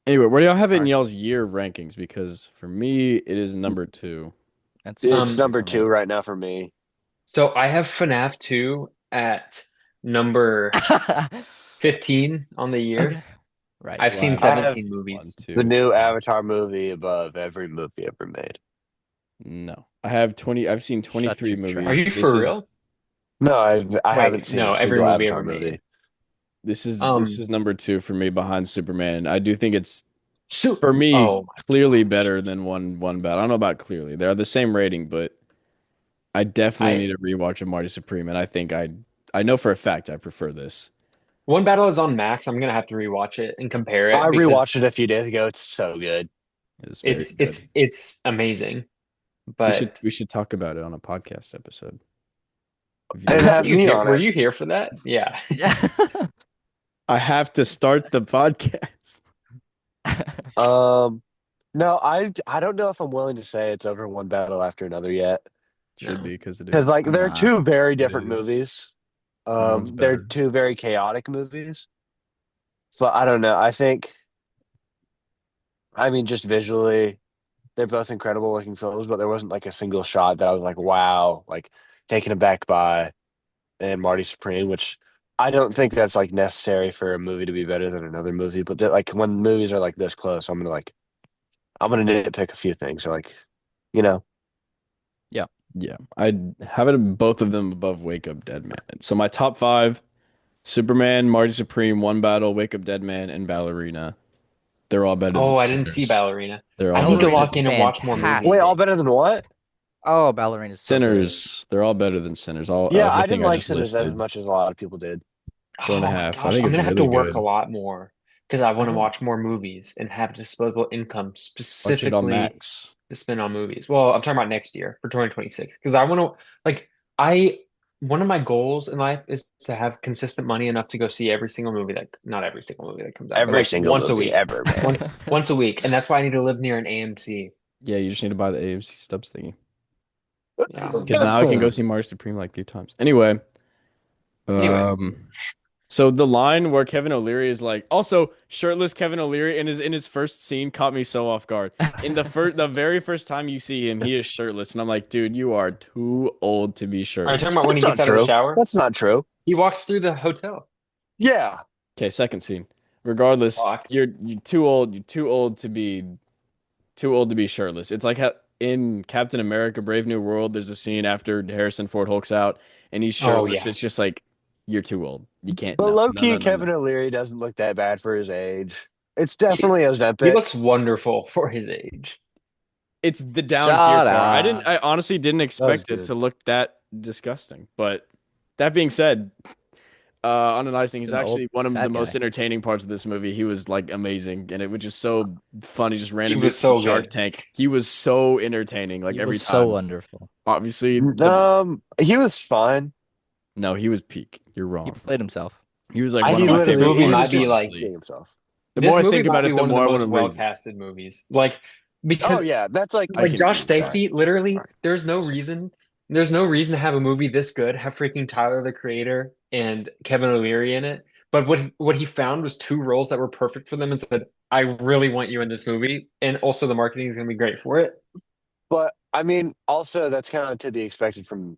Anyway, where do y'all have it in Ark. y'all's year rankings? Because for me, it is number two. That's it's number Um, two number for me. two right now for me. so I have FNAF 2 at number 15 on the year. Okay. Right. I've seen Wow. I have 17 One, movies. the two. new Avatar movie above every movie ever made. No. I have 20. I've seen Shut 23 your Are trap. you movies. This for is real? No, I haven't Wait, seen no, a every single movie Avatar ever made. movie. this Um, is number two for me behind Superman. I do think it's so, for me oh my clearly gosh. better than one bad. I don't know about clearly. They're the same rating, but I definitely I need a rewatch of Marty Supreme, and I know for a fact I prefer this. One Battle is on Max. I'm gonna have to rewatch it and compare I it because rewatched it a few days ago. It's so good. It is very it's good. it's it's amazing. But We should talk about it on a podcast episode if you And want. were have you me here? on Were it. you here for that? Yeah. Yeah. I have to start the podcast. Um, no, I don't know if I'm willing to say it's over one battle after another yet. Should No. be because it Because is. like they're Nah. two very It different is. movies. One's They're better. two very chaotic movies. So I don't know. I mean, just visually, they're both incredible looking films, but there wasn't like a single shot that I was like, wow, like taken aback by and Marty Supreme, which I don't think that's like necessary for a movie to be better than another movie. But like when movies are like this close, I'm gonna nitpick a few things. So like, you know, Yeah. Yeah, I'd have it both of them above Wake Up Dead Man. So my top five: Superman, Marty Supreme, One Battle, Wake Up Dead Man, and Ballerina. They're all better than Oh, I didn't see Sinners. Ballerina. They're I all need better to than Ballerina's lock in and watch more wait, movies. all fantastic. better than what? Oh, Ballerina's so good. Sinners. They're all better than Sinners. All Yeah, I everything didn't I like just Sinners as listed. much as a lot of people did. Four and a Oh my half. I gosh, think I'm it's gonna have to really work a good. lot more because I I want to don't watch more movies and have disposable income Watch it on specifically Max. to spend on movies. Well, I'm talking about next year for 2026 because I want to like I one of my goals in life is to have consistent money enough to go see every single movie that not every single movie that comes out, but Every like single once a movie week. ever One made. once a week. And that's why I need to live near an AMC. Yeah, you just need to buy the AMC Stubs thingy. Yeah. Because now I can go see Marty Supreme like 3 times. Anyway, Anyway. um, so the line where Kevin O'Leary is like, also shirtless Kevin O'Leary in his first scene caught me so off guard. In the very first time you see him, he is shirtless, and I'm like, dude, you are too old to be Are you talking shirtless. about when That's he not gets out of the true. shower? That's not true. He walks through the hotel. Yeah. Okay, second scene. Regardless, Walked. you're too old. You're too old to be shirtless. It's like how in Captain America: Brave New World, there's a scene after Harrison Ford hulks out and he's Oh shirtless. yeah. It's just like you're too old. You can't. But No, low no, no, key, no, no. Kevin O'Leary doesn't look that bad for his age. It's He definitely he Ozempic. looks wonderful for his age. It's the down here Shut part. up. I honestly didn't That was expect it good. to look that disgusting. But that being said, on a nice thing, he's An old actually one of the fat most guy. entertaining parts of this movie. He was like amazing, and it was just so funny. Just He random was dudes from so Shark good. Tank. He was so entertaining, like He every was so time. wonderful. Obviously, the He was fine. no, he was peak. You're He wrong. played himself. He was like I one of He my think this favorite literally, movie he was might parts, be just like being honestly. himself. The more this I movie think might about be it, the one of the more I want most to well lose it. casted movies. Like Oh because yeah, that's like I like can Josh agree with that. sorry. Safety, literally, Sorry. there's no reason to have a movie this good, have freaking Tyler the Creator and Kevin O'Leary in it. But what he found was two roles that were perfect for them and said, I really want you in this movie. And also the marketing is gonna be great for it. But I mean, also that's kind of to be expected from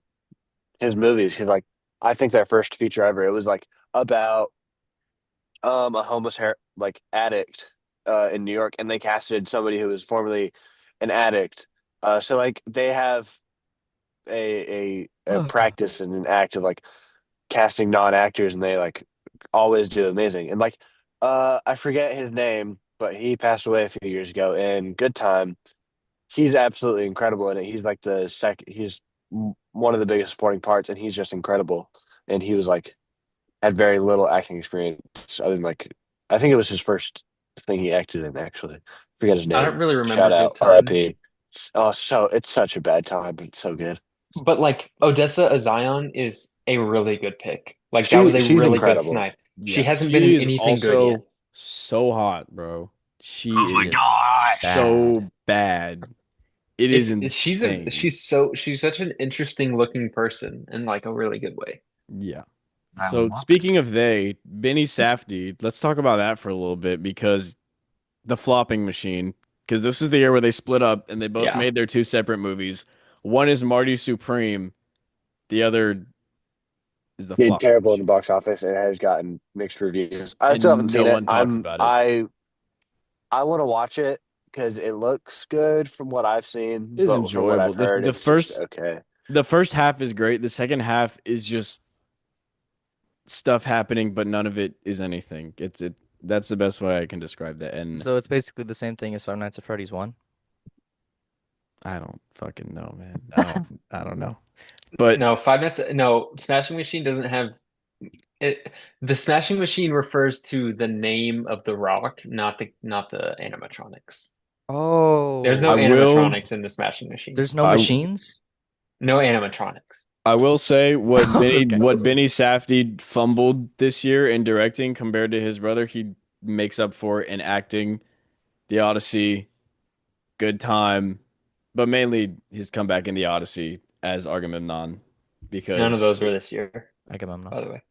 his movies. Because like, I think their first feature ever, it was like about a homeless like addict in New York, and they casted somebody who was formerly an addict. So like they have a practice and an act of like casting non-actors, and they like always do amazing. And like I forget his name, but he passed away a few years ago. In Good Time, he's absolutely incredible in it. He's like he's one of the biggest supporting parts, and he's just incredible. And he was like had very little acting experience other than like I think it was his first thing he acted in actually. Forget his I don't name. really remember Shout Good out Time. R.I.P. Oh, so it's such a bad time, but it's so good. But like Odessa Zion is a really good pick. Like that was a She's really good incredible. snipe. She Yeah, hasn't been she in is anything good yet. also so hot, bro. She Oh my is gosh. Bad. so bad. It is insane. She's such an interesting looking person in like a really good way. Yeah. I So love it. speaking of Benny Safdie, let's talk about that for a little bit because the flopping machine, because this is the year where they split up and they both Yeah. made their two separate movies. One is Marty Supreme, the other is the Did flop terrible in the machine. box office and has gotten mixed reviews. I still haven't And no seen it. one talks about it. I want to watch it because it looks good from what I've seen, It is but from what enjoyable. I've heard, it's just okay. The first half is great. The second half is just stuff happening, but none of it is anything. That's the best way I can describe that. And So it's basically the same thing as Five Nights at Freddy's 1. I don't fucking know, man. I don't know. But No, Five Nights. No, Smashing Machine doesn't have it. The Smashing Machine refers to the name of the rock, not the animatronics. There's no I Oh, will animatronics in the Smashing Machine. there's no I machines? No animatronics. I will say Okay. what Benny Safdie fumbled this year in directing compared to his brother, he makes up for in acting. The Odyssey, Good Time, but mainly his comeback in The Odyssey as Agamemnon. None of Because those were this year, Agamemnon. by the way.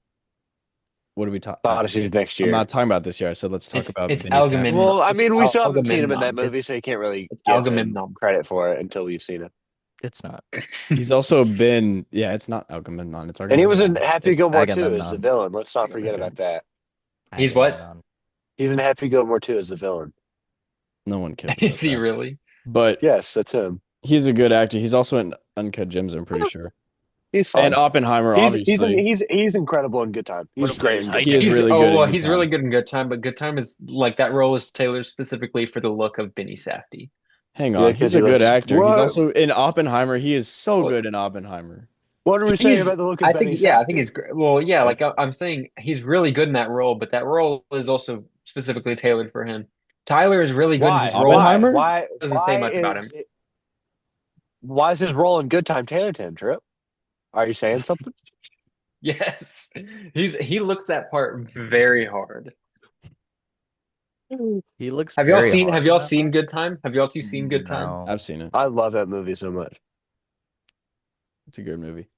what are we talking? Odyssey next I'm year. not talking about this year. I said let's talk about It's Benny Safdie. Agamemnon. Well, I It's mean, we still haven't seen him in that Agamemnon. movie, so you can't really It's give him Agamemnon. credit for it until we've seen it. It's not. He's also been, yeah, it's not Agamemnon, it's And he was in Agamemnon. Happy It's Gilmore too as the Agamemnon. villain. Let's not forget Agamemnon. about that. He's what? Agamemnon. He's in Happy Gilmore too as the villain. No one cares about Is he that. really? But Yes, that's him. he's a good actor. He's also in Uncut Gems, I'm pretty sure. He's And fine. Oppenheimer, obviously. He's incredible in Good Time. What He's if great there's in Good He Time. is He's really oh good in well, Good he's really Time. good in Good Time, but Good Time is like that role is tailored specifically for the look of Benny Safdie. Hang Yeah, on, because he's he a good lives. actor. He's What? also in Oppenheimer. He is so Well, good in Oppenheimer. What are we saying he's about the look of I Benny think yeah, I think Safdie? he's great. Well, yeah, like That's I'm saying he's really good in that role, but that role is also specifically tailored for him. Tyler is really good in Why? his role, but Why? Oppenheimer? Why? doesn't say much about him. Why is his role in Good Time tailored to him, Trip? Are you saying something? Yes. He looks that part very hard. He looks Have y'all very seen hard have in y'all that seen part. Good Time? Have y'all two seen Good Time? No. I've seen it. I love that movie so much. It's a good movie.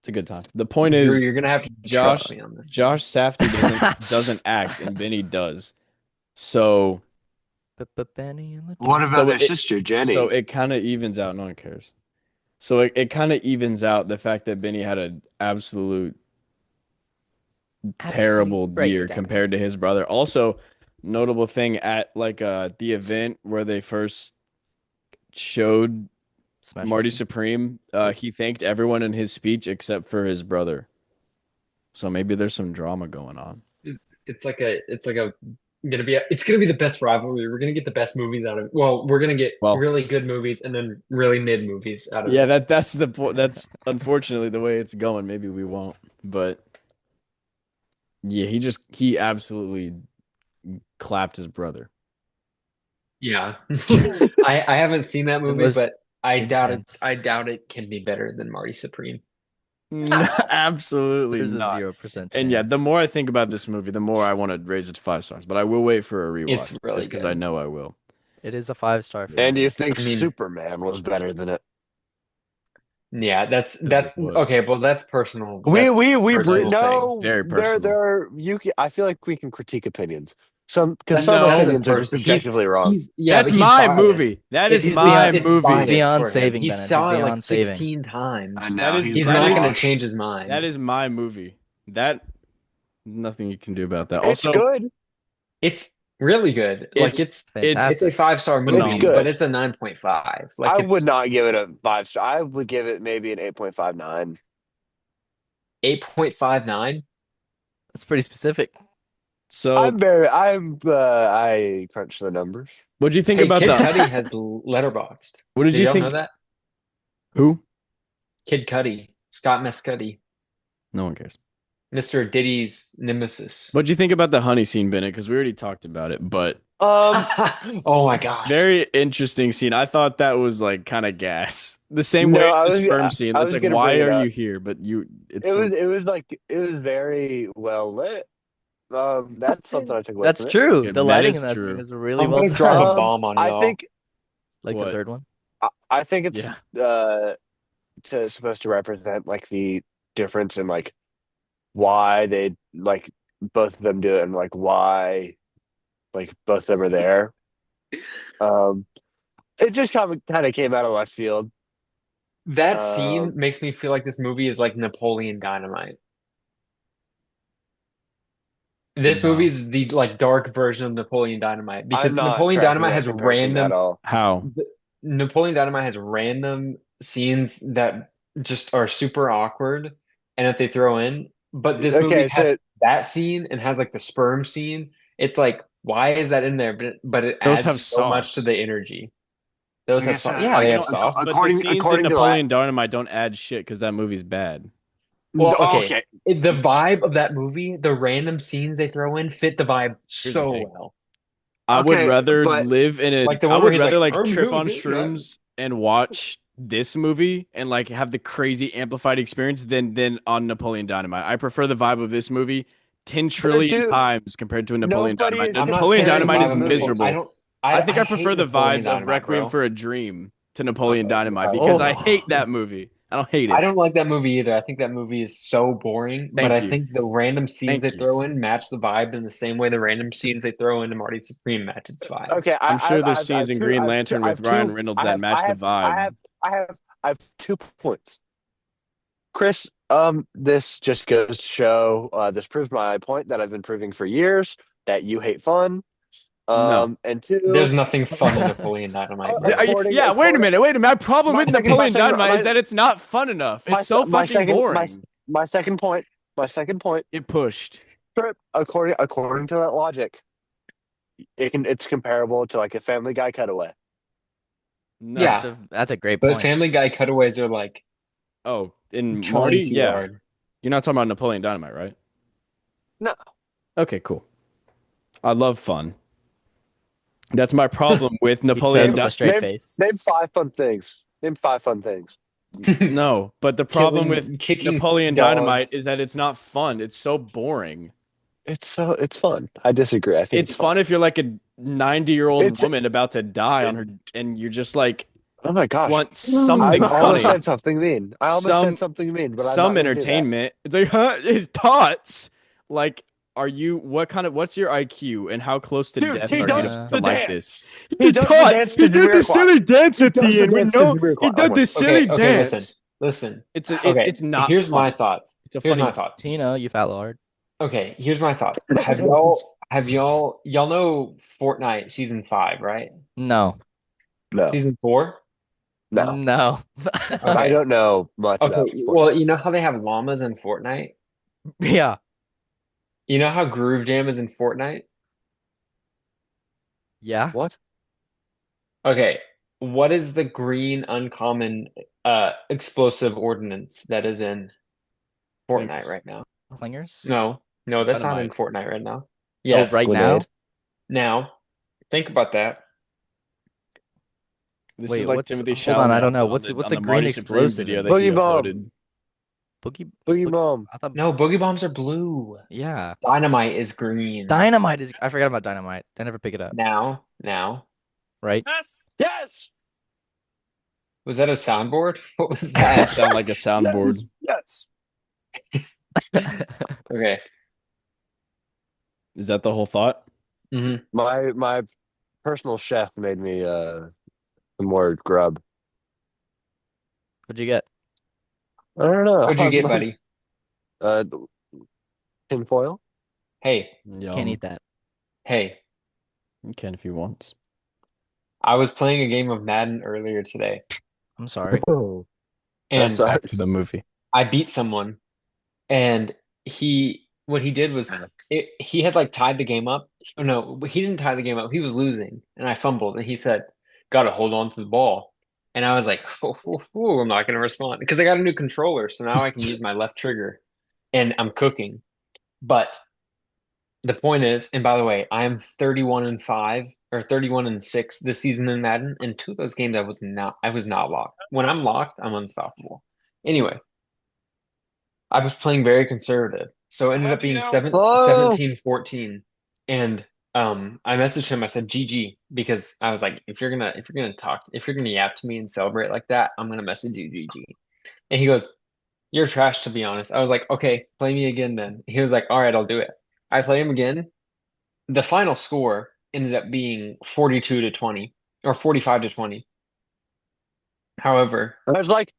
It's a good time. The point Drew, is, you're gonna have to trust Josh me on this one. Josh Safdie doesn't act, and Benny does. So But Benny and the What Jets. about so their it sister so Jenny? it kind of evens out. No one cares. So it kind of evens out the fact that Benny had an absolute Absolute terrible year breakdown. compared to his brother. Also, notable thing at like the event where they first showed Smash Marty Machine. Supreme, he thanked everyone in his speech except for his brother. So maybe there's some drama going on. It's gonna be the best rivalry. We're gonna get the best movies out of it. Well, we're gonna get Well, really good movies and then really mid movies out of yeah, it. that's the point. That's unfortunately the way it's going. Maybe we won't, but yeah, he absolutely clapped his brother. Yeah. I haven't seen that The movie, most but I doubt it. intense. I doubt it can be better than Marty Supreme. No, absolutely There's a not. 0% And yeah, the chance. more I think about this movie, the more I want to raise it to 5 stars. But I will wait for a It's rewatch really just because I good. know I will. It is a 5 star for Yeah, And do you me. think I mean, Superman was better than it? yeah, because that's it okay. was Well, that's personal. We That's we we br- personal thing. no very personal. there are you can, I feel like we can critique opinions. Some That's a No, opinions are person. just objectively wrong. Yeah, that's but he's my movie. biased. That is It's He's my beyond it's he's movie. biased beyond for him. saving, He Bennett. He's saw it like beyond saving. 16 I times. That know is he's He's that not is gonna washed. change his that mind. is my movie. That nothing you can do about that. It's Also, good. It's really good. Like it's it's a Fantastic. 5-star It's movie, phenomenal. but good. it's a 9.5. I Like would it's not give it a 5 star. I would give it maybe an 8.59. 8.59. That's pretty specific. So, I crunch the numbers. what did you think Hey, about Kid the? Cudi has letterboxed. What did Did you y'all know think? that? Who? Kid Cudi, Scott Mescudi, No one cares. Mr. Diddy's nemesis. What did you think about the honey scene, Bennett? Because we already talked about it, but Um, Oh my gosh. very interesting scene. I thought that was like kind of gas. The same way no, in the sperm scene. I It's was like, gonna why bring it are you up. here? But it's It so. was it was very well lit. That's something I took away That's from it. true. Okay, The that lighting in is that scene true. is really I'm well gonna drop a done. bomb on I y'all. think Like the What? third one. I think it's Yeah. supposed to represent like the difference in like why they like both of them do it and like why like both of them are there. Um, it just kind of came out of left field. That scene Um, makes me feel like this movie is like Napoleon Dynamite. This movie No. is the like dark version of Napoleon Dynamite I'm because not Napoleon tracking Dynamite that has comparison at random all. How? the- Napoleon Dynamite has random scenes that just are super awkward and that they throw in. But this movie Okay, has so that scene and has like the sperm scene. It's like, why is that in there? But it Those have adds so much to the sauce. energy. Those okay, have sauce. so Yeah, they like have sauce. But the scenes in according to Napoleon Dynamite don't add shit because that movie's bad. Well, okay. okay, The vibe of that movie, the random scenes they throw in fit the vibe Here's the so thing. well. okay, but Like the I one where would he's rather like, like I'm trip who on hit that. shrooms and watch this movie and like have the crazy amplified experience than on Napoleon Dynamite. I prefer the vibe of this movie 10 but trillion dude, times compared to a Napoleon nobody Dynamite. is The I'm not Napoleon saying the comparing Dynamite these is vibe of the movie. movies. miserable. I I think I I prefer hate the Napoleon vibes of Dynamite, Requiem bro. for a Dream to Napoleon Dynamite because I Oh, hate that movie. I don't hate I it. don't like that movie either. I think that movie is so boring, but Thank I you. think the random scenes Thank they you. throw in match the vibe in the same way the random scenes they throw into Marty Supreme match its vibe. Okay, I'm sure there's scenes in Green Lantern I with have Ryan two, Reynolds that match the I vibe. have, I have 2 points. Chris, this just goes to show, this proves my point that I've been proving for years that you hate fun. No. And two, There's nothing fun in Napoleon Dynamite, bro. Yeah, wait a minute, wait a minute. My problem my with second, Napoleon Dynamite is that it's not fun enough. It's so my fucking second, boring. my second point, my second point, It pushed. Trip, according to that logic, it's comparable to like a Family Guy cutaway. No. Yeah, that's a great but point. Family Guy cutaways are like Oh, in Marty? trying too Yeah. hard. You're not talking about Napoleon Dynamite, right? No, Okay, cool. I love fun. That's my problem with He says Napoleon with name a Dynamite. straight face. name 5 fun things. Name 5 fun things. No, but the problem with Kicking Napoleon Dynamite dogs. is that it's not fun. It's so boring. It's fun. I disagree. I think It's it's fun. fun if you're like a 90-year-old It's woman about to die on it, her and you're just like oh my gosh. want I something almost funny. said something mean. I almost said Some something mean, but I'm not some going to do that. entertainment. It's like, huh, his tots. Like, are you what's your IQ and how close to Dude, death he are you does to the like this? dance. He He did does the tot. dance He to did the Jamiroquai. silly dance He at does the the end. We dance to know he Jamiroquai. I'm did like, the silly Okay, listen, dance. listen. It's Okay, not here's my funny. thoughts. It's a Here's funny my movie. thoughts. Tina, you fat lard. Okay, here's my thoughts. Y'all know Fortnite season 5, right? No, no, Season 4? no. no. I Okay. don't know much Okay, about well, Fortnite. you know how they have llamas in Fortnite? Yeah, You know how Groove Jam is in Fortnite? yeah. What? Okay, what is the green uncommon explosive ordinance that is in Fortnite Clingers. right now? Clingers. No, no, that's not in Dynamite. Fortnite right now. Oh, Yes. right now. Grenade. Now, think about that. This is Wait, like what's? Timothy Hold on, I Chalamet don't know. on What's on a the green Marty Supreme video explosive? that he Boogie Bomb. uploaded. Boogie, Boogie boogie. Bomb. I thought. No, boogie bombs are blue. Yeah. Dynamite is green. Dynamite is. I forgot about dynamite. I never pick it up. Now, Right. Yes. Yes. was that a soundboard? What was That that? sound like a Yes. soundboard. Yes. Okay. Is that the whole thought? My personal chef made me some more grub. What'd you get? I don't know. What'd you get, buddy? Uh, tinfoil. Hey, Can't Yum. eat that. hey. You can if you want. I was playing a game of Madden earlier today, I'm sorry. Oh, that's and Back to the movie. I beat someone, and what he did was he had like tied the game up. Oh, no, he didn't tie the game up. He was losing, and I fumbled, and he said, "Gotta hold on to the ball." And I was like, I'm not gonna respond because I got a new controller, so now I can use my left trigger, and I'm cooking. But the point is, and by the way, I am 31-5 or 31-6 this season in Madden. In two of those games, I was not locked. When I'm locked, I'm unstoppable. Anyway, I was playing very conservative. So it ended up being oh, 17-14. And I messaged him, I said GG because I was like, if you're gonna yap to me and celebrate like that, I'm gonna message you GG. And he goes, "You're trash to be honest." I was like, "Okay, play me again then." He was like, "All right, I'll do it." I play him again. The final score ended up being 42-20 or 45-20. However, that's like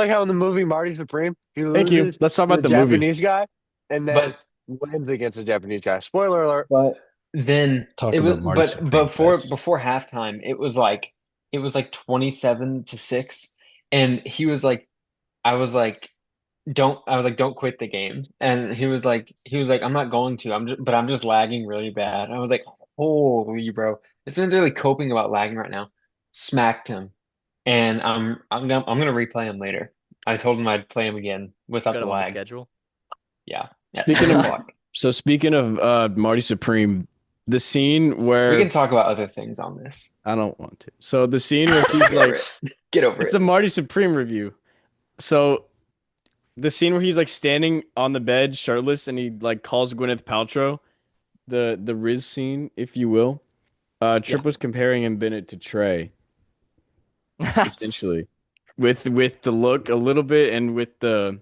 how in the movie Marty Supreme he Thank you. loses Let's talk to about the the movie. Japanese guy, and then but wins against a Japanese guy. Spoiler alert. But then Talk it was, about Marty Supreme Fest. before halftime, it was like 27-6, and he was like, I was like, don't quit the game, and he was like, I'm not going to, I'm just lagging really bad. I was like, holy bro, this man's really coping about lagging right now. Smacked him, and I'm gonna replay him later. I told him I'd play him again You without got the him on the lag. schedule. Yeah, at Speaking 10 of o'clock. speaking of Marty Supreme, the scene We can where talk about other things on this. I don't want to. So the scene where he's Get over like, it. Get over it's it. a Marty Supreme review. So the scene where he's like standing on the bed, shirtless, and he like calls Gwyneth Paltrow, the Riz scene, if you will. Yeah. Trip was comparing him Bennett to Trey, essentially, with the look a little bit and with the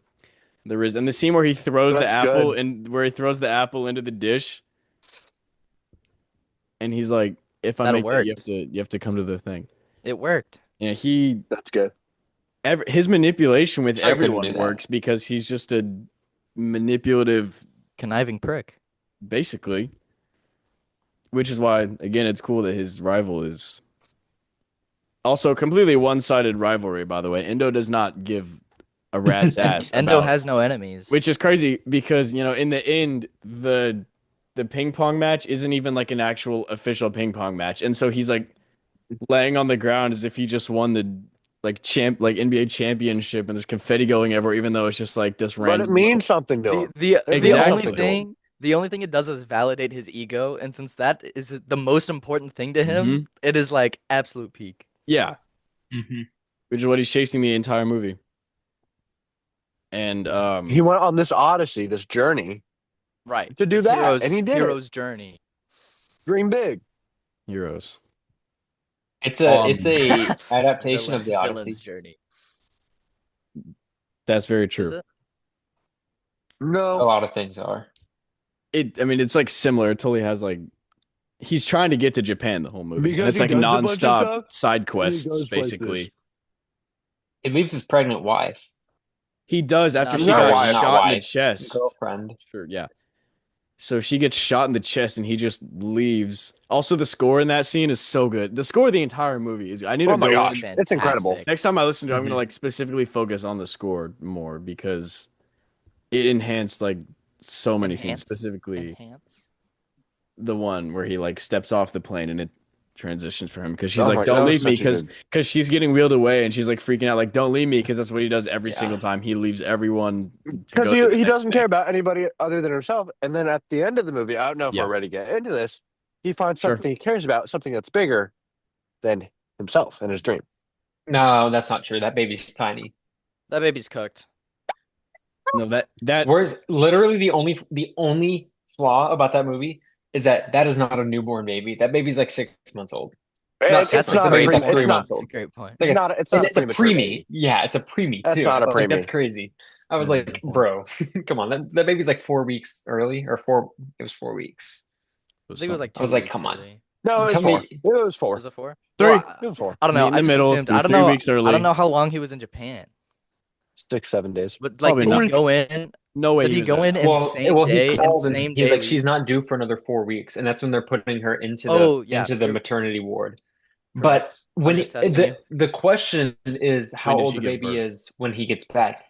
Riz, and the scene where he throws the That's apple good. and where he throws the apple into the dish, and he's like, "If I That make that, worked. you have to come to the thing." It worked. Yeah, he That's good. his manipulation with Trey couldn't do everyone that. works because he's just a manipulative, Conniving prick. basically. Which is why, again, it's cool that his rival is also completely one-sided rivalry. By the way, Endo does not give a rat's ass Endo about, has no enemies. which is crazy because in the end, the ping pong match isn't even like an actual official ping pong match, and so he's like laying on the ground as if he just won the like NBA championship, and there's confetti going everywhere, even though it's just like this But it random means little. something to the him. the It the means only something Exactly. to him. thing the only thing it does is validate his ego, and since that is the most important thing to him, Hmm. it is like absolute peak. Yeah, Hmm. which is what he's chasing the entire movie. And He went on this odyssey, this journey Right. to do His that, and he did it. hero's journey. Dream big. heroes. It's Um, a adaptation of the Villain's Odyssey. journey. that's very Is true. it? A No, lot of things are. I mean, it's like similar. It totally has like he's trying to get to Japan the whole movie, and because it's he like does a bunch of nonstop stuff, side and he quests, goes places. basically. It leaves his pregnant wife. He does after Not she Not got pregnant. wife. Not shot in the wife. chest. Girlfriend. Sure, yeah. So she gets shot in the chest, and he just leaves. Also, the score in that scene is so good. The score of the entire movie is. I need to Oh my go It's in gosh, it's incredible. fantastic. next time I listen to it. I'm gonna Hmm. like specifically focus on the score more because it enhanced like so many scenes, Enhance. specifically Enhance. the one where he like steps off the plane and it transitions for him because she's Oh like, my, that "Don't was leave me," such a good. because she's getting wheeled away and she's like freaking out, like, "Don't leave me," because that's what he does every Yeah. single time. He leaves everyone to Because go to the he next doesn't care thing. about anybody other than himself. And then at the end of the movie, I don't know if we're Yeah, ready to get into this. He finds sure. something he cares about, something that's bigger than himself and his dream. No, that's not true. That baby's tiny. That baby's cooked. No, that Whereas literally the only flaw about that movie is that that is not a newborn baby. That baby's like 6 months old. Not And six it's That's a months. That not a baby's great pre. like point. It's three not. months It's a old. great point. It's Like, not. It's and not a it's a premature preemie. baby. Yeah, it's a preemie That's too. not I a was like, that's preemie. crazy. I was that's a like, good point. bro, come on. That baby's like 4 weeks early or four. It was 4 weeks. It I was think it was something. like I was two like, weeks come on. early. No, it was Tell four. me, It was Was four. it four? Well, Three. It was four. I don't Me know. in I the just middle. assumed. It was 3 weeks I don't early. know how long he was in Japan. 6, 7 days. But like, Probably did he not. go in? No way Did he he was go that in long. well, he and called and same he's day like, she's leave? not due for another 4 weeks, and that's when they're putting her Oh yeah, into the maternity ward. But correct. I was when just testing you. the question is When how did old she the give baby birth? is when he gets back.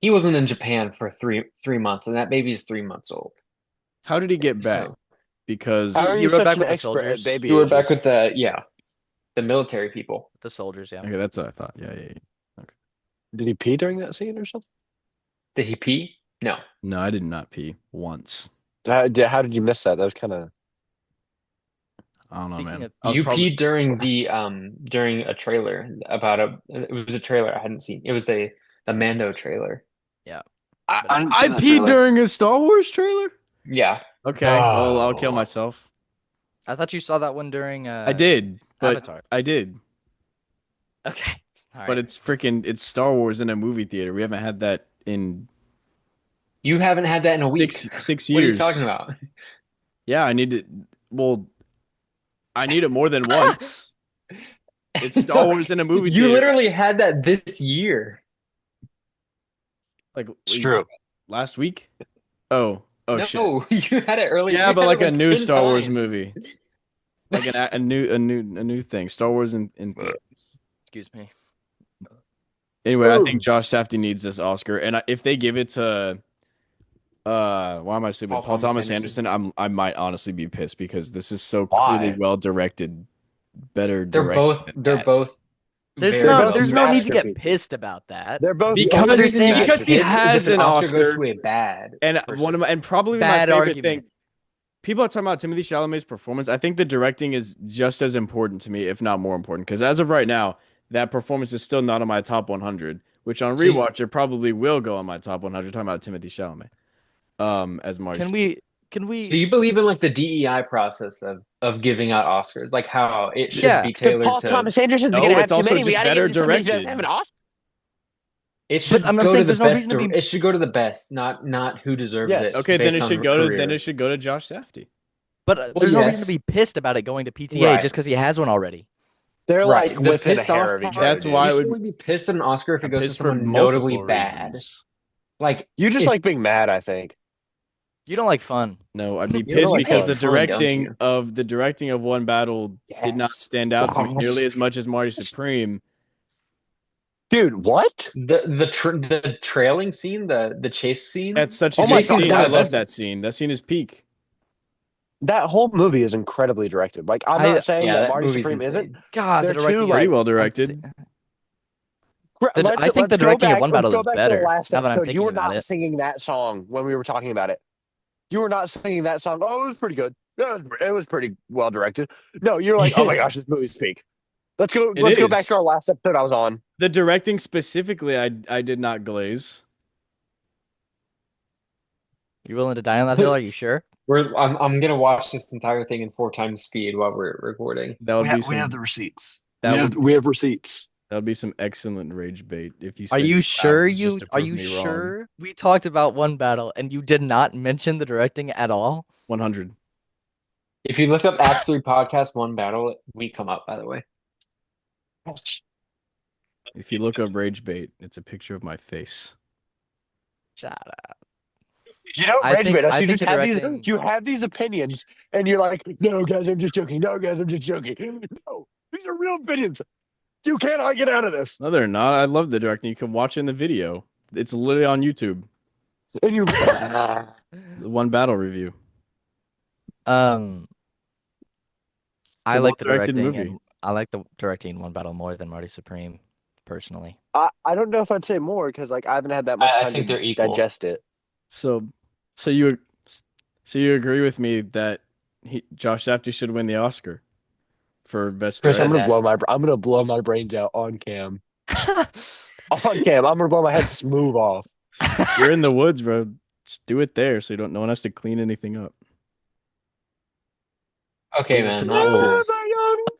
He wasn't in Japan for three months, and that baby is 3 months old. How did he get back? So How Because are He you rode such back an with the expert at soldiers. you baby were back ages? with the military people. The soldiers, yeah. okay, that's what I thought. Yeah, yeah, yeah. Okay. Did he pee during that scene or something? Did he pee? No. No, I did not pee once. How did you miss that? That was kind of. I don't know, Speaking man. of I was You probably peed during the during a trailer about a it was a trailer I hadn't seen. It was the Mando trailer. yeah, but I didn't see I that peed trailer. during a Star Wars trailer? Yeah. Okay, well, I'll kill Oh, myself. I thought you saw that one during I did, but Avatar. I did. Okay, all But right. it's Star Wars in a movie theater. We haven't had that in You haven't had that in a week. six What are you talking years. about? Yeah, I need it. Well, I need it more than once. It's Star No, Wars in a movie you theater. literally had that this year. Like it's true. last week. Oh, Oh shit. No, you had it earlier. Yeah, You but had it like a like new 10 Star Wars times. movie, like a new thing. Star Wars in theaters. Excuse me. Anyway, I think Ooh. Josh Safdie needs this Oscar, and if they give it to why am I stupid? Paul Paul Thomas Thomas Anderson. Anderson. I might honestly be pissed because this is so clearly Why? well directed, better They're directed both than they're that. both There's They're very no both well there's no need to directed. get masterpieces. pissed about that. They're both The only Because reason you get because he pissed is if has an an Oscar goes Oscar, to a bad and person. probably my Bad favorite thing. argument. People are talking about Timothy Chalamet's performance. I think the directing is just as important to me, if not more important, because as of right now, that performance is still not on my top 100. Which on So, rewatch, it probably will go on my top 100. Talking about Timothy Chalamet, as Marty. Can we can so we you believe in like the DEI process of giving out Oscars, like how it should yeah, be If tailored Paul to Thomas Anderson's gonna No, have it's too also many, we just gotta give better it to somebody who doesn't have directed. an Oscar. it but should I'm go to saying the there's no reason to be it should go to the best, not who deserves it Yes. Okay, based on then it career. should go to Josh Safdie. but Well, there's no reason to yes, be pissed about it going to PTA right, just because he has one already. They're like right. The within a pissed hair off of each other, part, That's dude. why you it should would. only be pissed at an Oscar if it I'm goes to pissed for someone notably multiple bad. reasons. Like You just if like being mad, I think. You don't like fun. No, I'd be you don't pissed like because Hey, having fun, don't you? the directing of One Battle did not yes. stand out to me Yes. nearly as much as Marty Supreme. Dude, what? The trailing scene, the chase scene, That's such a the Oh my good chase scene's gosh, scene. one I of the love best. that scene. That scene is peak. that whole movie is incredibly directed. Like, I'm I not saying Yeah, that that Marty movie's Supreme isn't. insane. God, the They're two directing Pretty like well I'm directed. I think the let's go directing of back. One Let's Battle go is back to the better last now that I'm episode. You thinking were about not it. singing that song when we were talking about it. You were not singing that song. Oh, it was pretty good. It was pretty well directed. No, you're like, oh my gosh, this movie's fake. Let's go. It Let's go back to is. our last episode I was on. The directing specifically, I did not glaze. You willing to die on that hill? Are you sure? I'm gonna watch this entire thing in 4 times speed while we're recording. That would be We have some the receipts. that would We have receipts. that would be some excellent rage bait if you Are spent you 2 hours just to are prove you me wrong. sure we talked about One Battle and you did not mention the directing at all? 100. If you look up Act 3 Podcast One Battle, we come up, by the way. If you look up rage bait, it's a picture of my face. Shut up. You don't rage bait us. I You think just the have directing these. You have these opinions, and you're like, "No, guys, I'm just joking. No, guys, I'm just joking." No, these are real opinions. You cannot get out of this. No, they're not. I love the directing. You can watch it in the video. It's literally on YouTube. And you. The One Battle review. um It's I a like the well-directed directing movie. and I like the directing in One Battle more than Marty Supreme, personally. I don't know if I'd say more because like I haven't had that much I time think to they're equal. digest it. So, so you, so you agree with me that Josh Safdie should win the Oscar for best Chris I'm said director? that. gonna blow my brains out on cam. On cam, I'm gonna blow my head smooth off. You're in the woods, bro. Just do it there, so no one has to clean anything up. Okay, Aim for man, the not cool. goals.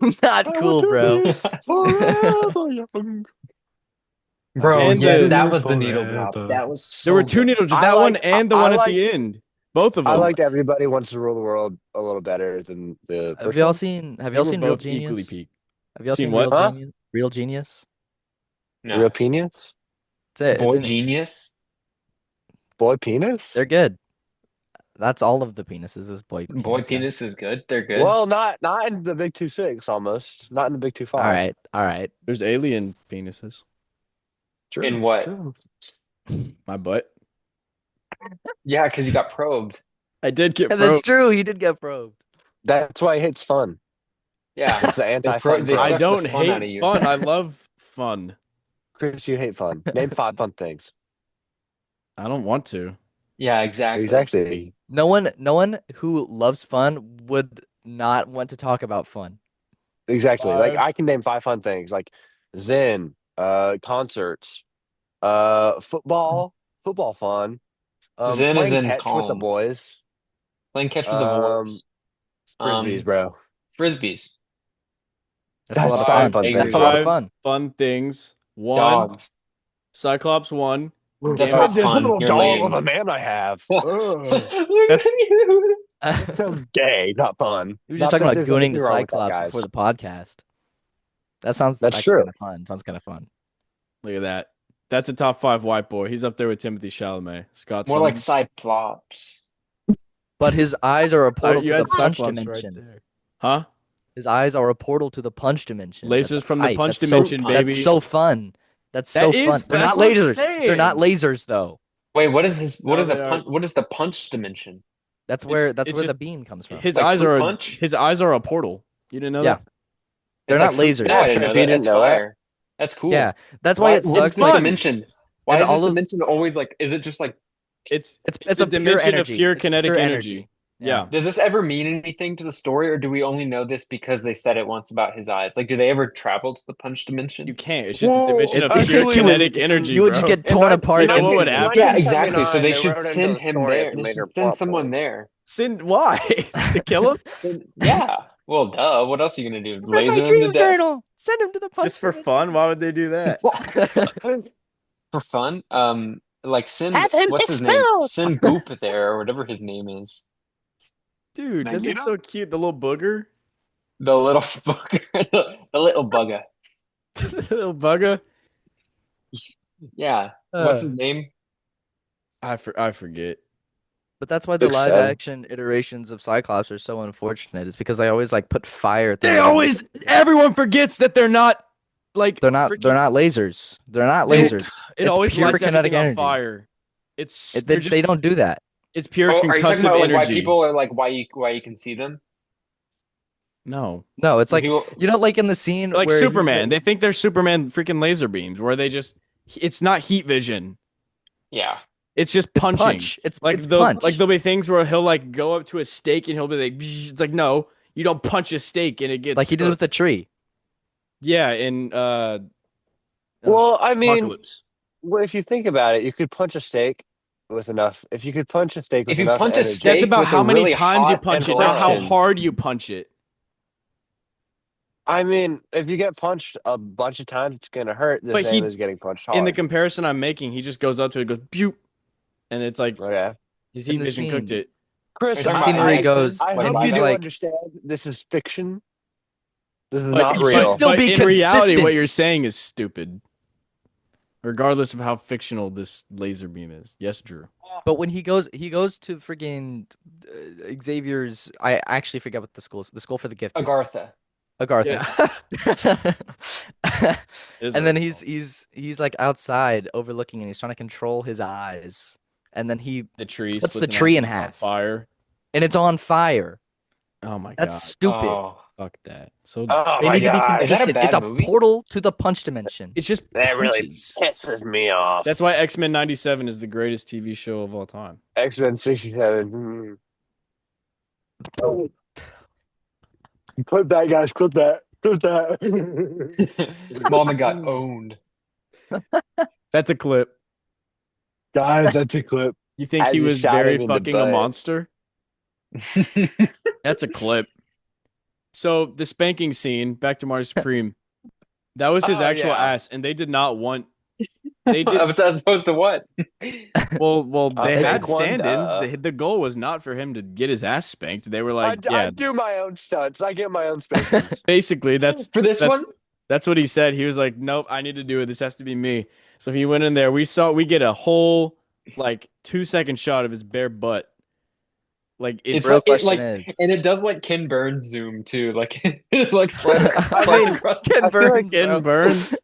Young, Not I cool, want to bro. be forever young. Bro, And yes, the that was the needle drop. That was there so were two good. needle drops. I That one liked. and the one at the end. Both of I them. liked Everybody Wants to Rule the World a little better than the Have first y'all one. seen They were Real both equally Genius? peak. Have y'all Seen seen what? Huh? Real Genius? Real No. penis? It's Boy in Genius? Boy penis? they're good. That's all of the penises is boy Boy penis. Yeah. Penis is good. They're good. Well, not in the Big 2-6 almost. Not in the Big 2-5. All right. There's alien penises. True. In what? True. My butt. Yeah, because you got probed. I did get And that's probed. true. He did get probed. That's why it's fun. Yeah. It's the anti-fun They I pro. suck the don't fun out of hate you. fun. I love fun. Chris, you hate fun. Name 5 fun things. I don't want to. Yeah, exactly. Exactly. No one who loves fun would not want to talk about fun. Exactly. Like 5. I can name 5 fun things like Zen, concerts, football fun, Zen is playing in catch with the calm. boys, Playing catch with the um, boys. frisbees, bro. Frisbees. That's a lot That's of 5 fun. fun I things. That's a lot of agree. fun. Fun things. 1. Dogs. Cyclops 1. That's Gambit not This fun. little You're dog lame. of a man I have. Look Ugh. at That's you. That sounds gay, not fun. He was just Not talking that about there's gooning anything the wrong with that, Cyclops guys. before the podcast. That sounds That's actually true. kind of fun. Sounds kind of fun. Look at that. That's a top 5 white boy. He's up there with Timothy Chalamet. Scott More like Summers. Cyclops. But his eyes are a portal You to the had punch Cyclops right dimension. there. Huh? His eyes are a portal to the punch dimension. That's Lasers from the hype. punch That's so dimension, that's baby. so fun. That's That so is, fun. They're that's not what I'm lasers. They're not saying. lasers though. Wait, what No, is a they are. punch? What is the punch dimension? That's It's where the just beam comes from. his Like eyes fruit are punch? a portal. You didn't know Yeah, that? they're It's like not fruit. No, I lasers. didn't If know you that. didn't That's know that, fire. That's Yeah, cool. that's why Why? it What's sucks. this Like, Fun. dimension? Why and is this all of dimension always like? Is it just like? It's it's the a pure dimension of energy. pure It's kinetic pure energy. energy. Yeah. Yeah. Does this ever mean anything to the story, or do we only know this because they said it once about his eyes? Like, do they ever travel to the punch You dimension? can't. It's just a dimension well, of pure You would kinetic energy, you would just bro. get torn You apart know what would instantly. happen? Yeah, Happen? exactly. So 1979, they they should wrote it into send the him story as there. a They should major send plot someone point. there. Sin why? To kill him? Yeah. Well, duh. What else are you gonna do? Read my Laser him to dream death? journal. Send him to the punch Just for fun? dimension. Why would they do that? For fun? Like send Have him what's his name? expelled. Send Goop there or whatever his name is. Dude, that thing's Magneto? so cute. The little booger. The little bugger. The little bugger. Little bugger. Yeah. What's Uh, his name? I forget. but that's why the Six live seven. action iterations of Cyclops are so unfortunate. It's because they always like put fire They things on him. always everyone forgets that they're not like They're freaking not lasers. They're not they lasers. it It's always pure lights kinetic everything on energy. fire. They're They just don't do that. it's pure Oh, are you talking concussive about like why energy. people are like why you can see them? No. No, it's When like people like in the scene Like where Superman. They think they're Superman freaking laser beams where they just it's not heat vision. yeah. It's just it's punching. punch. It's Like punch. there'll be things where he'll like go up to a steak and he'll be like "Bzz." It's like no, you don't punch a steak and it gets Like he did with the cooked. tree. Yeah, in Well, I mean, Apocalypse. well, if you think about it, you could punch a steak with enough. If you could punch a steak If with you enough punch a That's energy steak about with a how many really times you hot and punch it, not how grill, friction, hard you punch it. I mean, if you get punched a bunch of times, it's gonna hurt the But same he as getting punched in the hard. comparison I'm making, he just goes up to it, goes pew, and it's like Okay, his In heat the vision cooked scene, it. are you Chris, in talking the about scene in where the he X-Men? goes I Like and hope you he's live do like, action? understand this is fiction. This is But not you should real. still but be in reality, what you're consistent. saying is stupid, regardless of how fictional this laser beam is. Yes, Drew. But when he goes to freaking Xavier's, I actually forget what the school is. The school for the gifted, Agartha. Agartha. Yeah, it is And what then it's called. he's like outside overlooking and he's trying to control his eyes. And then he The tree cuts the splits tree in on half fire. and it's on fire. Oh my That's God. stupid. Oh, Fuck that. So Oh They my need to be is that a gosh, consistent. It's bad a movie? portal to the punch dimension. it's just that really punches. pisses me off. That's why X-Men 97 is the greatest TV show of all time. X-Men 67. Oh, clip that, guys. Clip that. Clip that. Mama got owned. That's a clip. Guys, that's a clip. You think I he just was shot very him in the fucking a butt. monster? That's a clip. So the spanking scene, back to Marty Supreme, that was his Oh, actual yeah. ass, and they did not want. They did As opposed to what? well. I'll They take had one, stand-ins. duh. The goal was not for him to get his ass spanked. They were I, like, I yeah, do my own stunts. I get my own spankings. basically For this one? that's what he said. He was like, nope, I need to do it. This has to be me. So he went in there. We get a whole like 2-second shot of his bare butt. Like It's Real like question is, and it does like Ken Burns zoom too, like it like slides I slides mean, across. Ken I feel like Burns, Ken bro. Burns.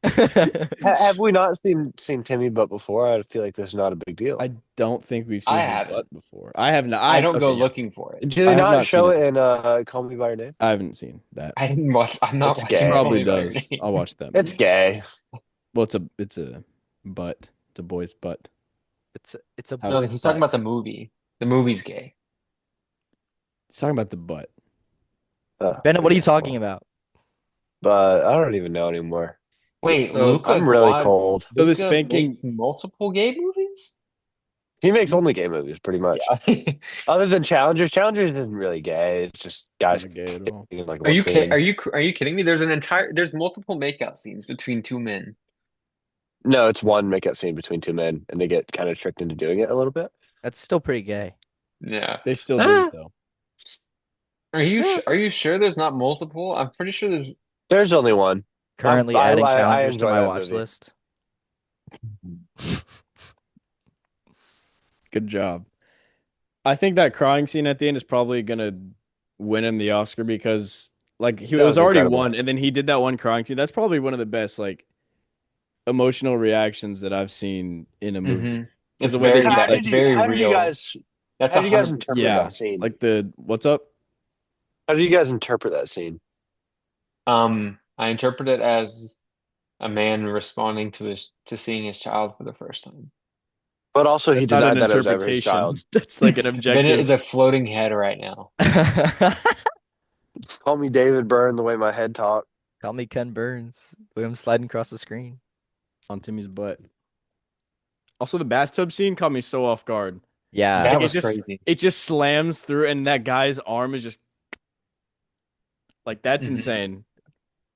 have we not seen Timmy butt before? I feel like this is not a big deal. I don't think we've I seen his haven't. butt before. I have not. I don't go Okay, yeah. looking for it. Do I they have not not show seen it in Call Me by Your Name? I haven't seen that. I didn't watch. I'm not It's watching gay. Call Probably Me by Your does. Name. I'll watch that It's movie. gay. Well, it's a butt. It's a boy's butt. It's a How's No, boy's he's talking butt. about the movie. The movie's gay. It's talking about the butt. Bennett, what are you Yeah, talking well, about? but I don't even know anymore. Wait, So I'm really cold. so the Luca spanking. makes multiple gay movies? He makes only gay movies, pretty much. Yeah. Other than Challengers, Challengers isn't really gay. It's just It's guys not gay at all. kicking like Are one you ki scene. are you kidding me? There's multiple makeout scenes between two men. No, it's one makeout scene between two men, and they get kind of tricked into doing it a little bit. That's still pretty gay. Yeah. They still do it though. Are you sure there's not multiple? I'm pretty sure there's There's only one. Currently I adding I challengers to enjoy my that watch movie. list. Good job. I think that crying scene at the end is probably gonna win him the Oscar because like he it That was was already incredible. won, and then he did that one crying scene. That's probably one of the best like emotional reactions that I've seen in a movie. Hmm. Because the way that he It's like, very real. That's How did you guys 100% interpret yeah, that scene? like the what's up? How did you guys interpret that scene? I interpret it as a man responding to seeing his child for the first time. But also, he That's not an denied that it was ever his interpretation. child. That's like an Bennett objective. is a floating head right now. Call me David Byrne the way my head talked. Call me Ken Burns. Look at him sliding across the screen. On Timmy's butt. Also, the bathtub scene caught me so off guard. Yeah. Like That was crazy. it just slams through, and that guy's arm is just like that's Hmm. insane.